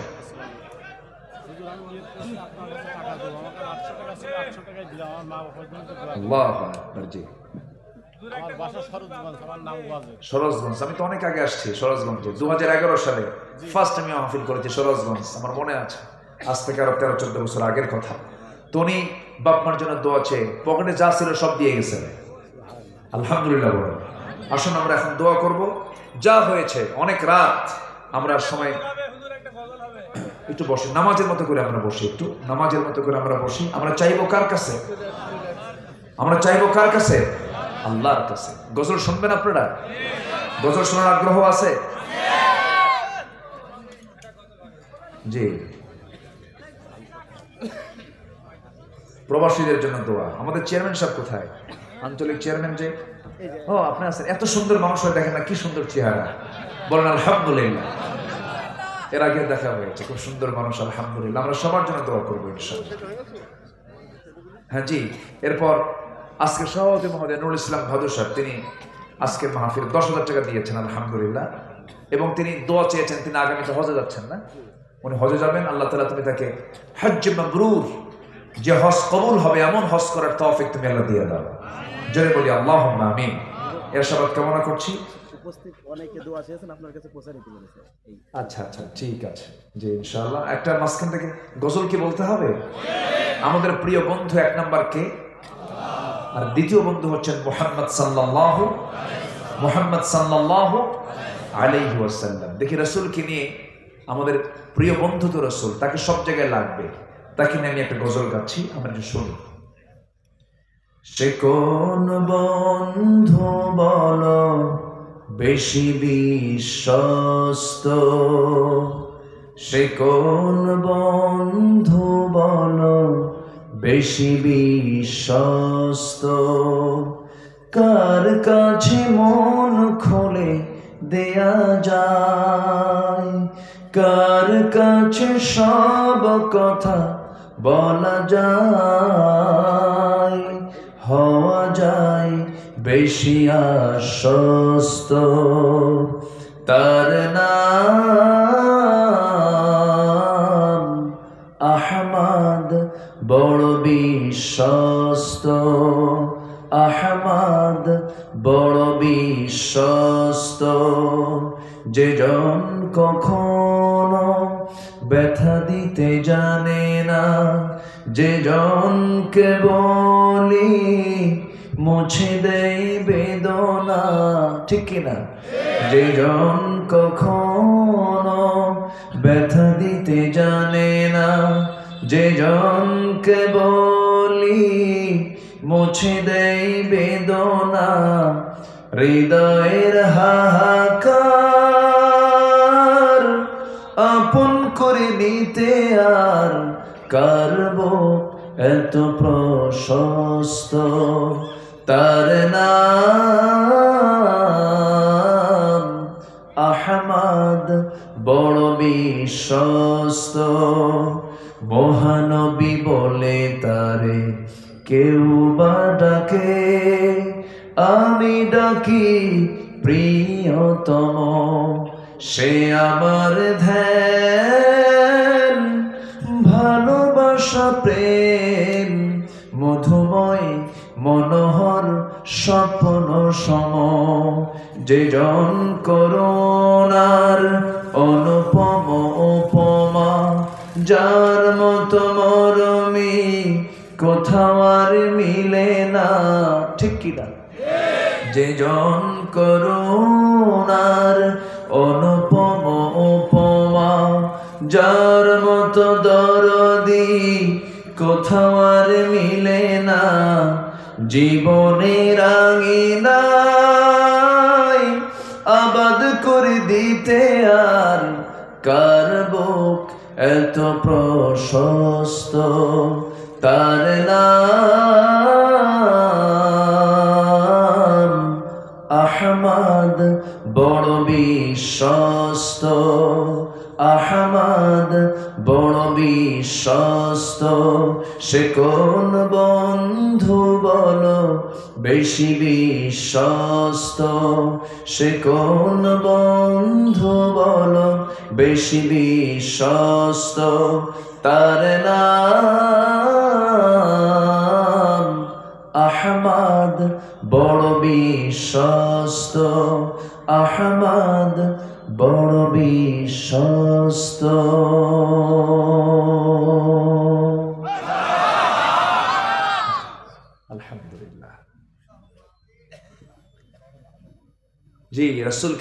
সরোজগঞ্জ, আমি তো অনেক আগে আসছি সরোজগঞ্জে। 2011 সালে ফার্স্ট আমি মাহফিল করেছি সরোজগঞ্জ, আমার মনে আছে, আজ থেকে আরো 13-14 বছর আগের কথা। তো উনি বাপমার জন্য দোয়া চেয়ে পকেটে যা ছিল সব দিয়ে গেছেন, আলহামদুলিল্লাহ বলেন। আসুন আমরা এখন দোয়া করব। যা হয়েছে অনেক রাত, আমরা সময় একটু বসে নামাজের মতো করে আমরা বসি, একটু নামাজের মতো করে আমরা বসি। আমরা চাইবো কার কাছে? আমরা চাইবো কার কাছে? আল্লাহর কাছে। গজল শুনবেন আপনারা? গজল শোনার আগ্রহ আছে? জি। প্রবাসীদের জন্য দোয়া। আমাদের চেয়ারম্যান সাহেব কোথায়? আঞ্চলিক চেয়ারম্যান যে, ও আপনি আছেন। এত সুন্দর মানুষ হয়ে দেখেন না, কি সুন্দর চেহারা, বলেন আলহামদুলিল্লাহ। এর আগে দেখা হয়েছে, খুব সুন্দর মানুষ, আলহামদুলিল্লাহ। আমরা সবার জন্য দোয়া করবো ইনশাআল্লাহ। হ্যাঁ জি। এরপর আজকে সভাপতি মহোদয় নুরুল ইসলাম ভাদু সাহেব, তিনি আজকের মাহফিল 10,000 টাকা দিয়েছেন, আলহামদুলিল্লাহ। এবং তিনি দোয়া চেয়েছেন, তিনি আগামীতে হজে যাচ্ছেন না, উনি হজে যাবেন। আল্লাহ তাআলা তুমি তাকে হজ্জ মাবরুর, যে হজ কবুল হবে এমন হজ করার তৌফিক তুমি আল্লাহ দিয়ে দাও। জোরে বলি আল্লাহুম্মা আমিন। এরশাদ কামনা করছি। উপস্থিত অনেকে দোয়া চেয়েছেন, আপনার কাছে পৌঁছে দিতে বলেছে। আচ্ছা আচ্ছা, ঠিক আছে জি, ইনশাআল্লাহ। একটা মাঝখান থেকে গজল কি বলতে হবে? আমাদের প্রিয় বন্ধু 1 নাম্বার কে, আর দ্বিতীয় বন্ধু হচ্ছেন মুহাম্মদ সাল্লাল্লাহু আলাইহি ওয়াসাল্লাম। দেখি রাসূলকে নিয়ে, আমাদের প্রিয় বন্ধু তো রাসূল, তাকে সব জায়গায় লাগবে। তাকে নিয়ে আমি একটা গজল গাচ্ছি, আমরা একটু শুনি। সে কোন বন্ধু বলো বেশি বিশ্বস্ত, সে কোন বন্ধু বলো বেশি বিশ্বস্ত, কার কাছে মন খুলে দেয়া যায়, কার কাছে সব কথা বলা যায়, হওয়া যায় বেশি আশ্বস্ত, তার নাম আহমদ বড় বিশ্বস্ত, আহমদ বড় বিশ্বস্ত, যেজন কখনো ব্যথা দিতে জানে না, যেজনকে বলি মুছে দেই বেদনা, ঠিক কিনা? যেজন কখনো ব্যথা দিতে জানে না, যেজনকে বলি মুছে দেই বেদনা, হৃদয়ের হাহাকার আপন করে নিতে আর কারব এত প্রশস্ত, তার নাম আহমদ বড় বিশ্বস্ত, মহানবী বলে তারে কেউ বা ডাকে, আমি ডাকি প্রিয়তম। সে আমার ধ্যান, ভালোবাসা, প্রেম, মধুময় মনোহর স্বপ্ন সম। যে জন করুণার অনুপম উপমা, যার মতো মরমি কোথাও আর মিলে না। ঠিক কিনা? যে জন করুণার অনুপম উপমা, যার মতো দরদি কোথাও আর মিলে না। জীবনের আঙিনায় আবাদ করে দিতে আর কার বুক এত প্রশস্ত, তার নাম আহমদ বড় বিশ্বস্ত। আহমদ বড় বিশ্বস্ত। সে কোন বন্ধু বলো বেশি বিশ্বস্ত? সে কোন বন্ধু বলো বেশি বিশ্বস্ত? তার নাম আহমদ বড় বিশ্বস্ত। আহমদ বড় বিশ্বস্ত। আলহামদুলিল্লাহ। জি রাসূল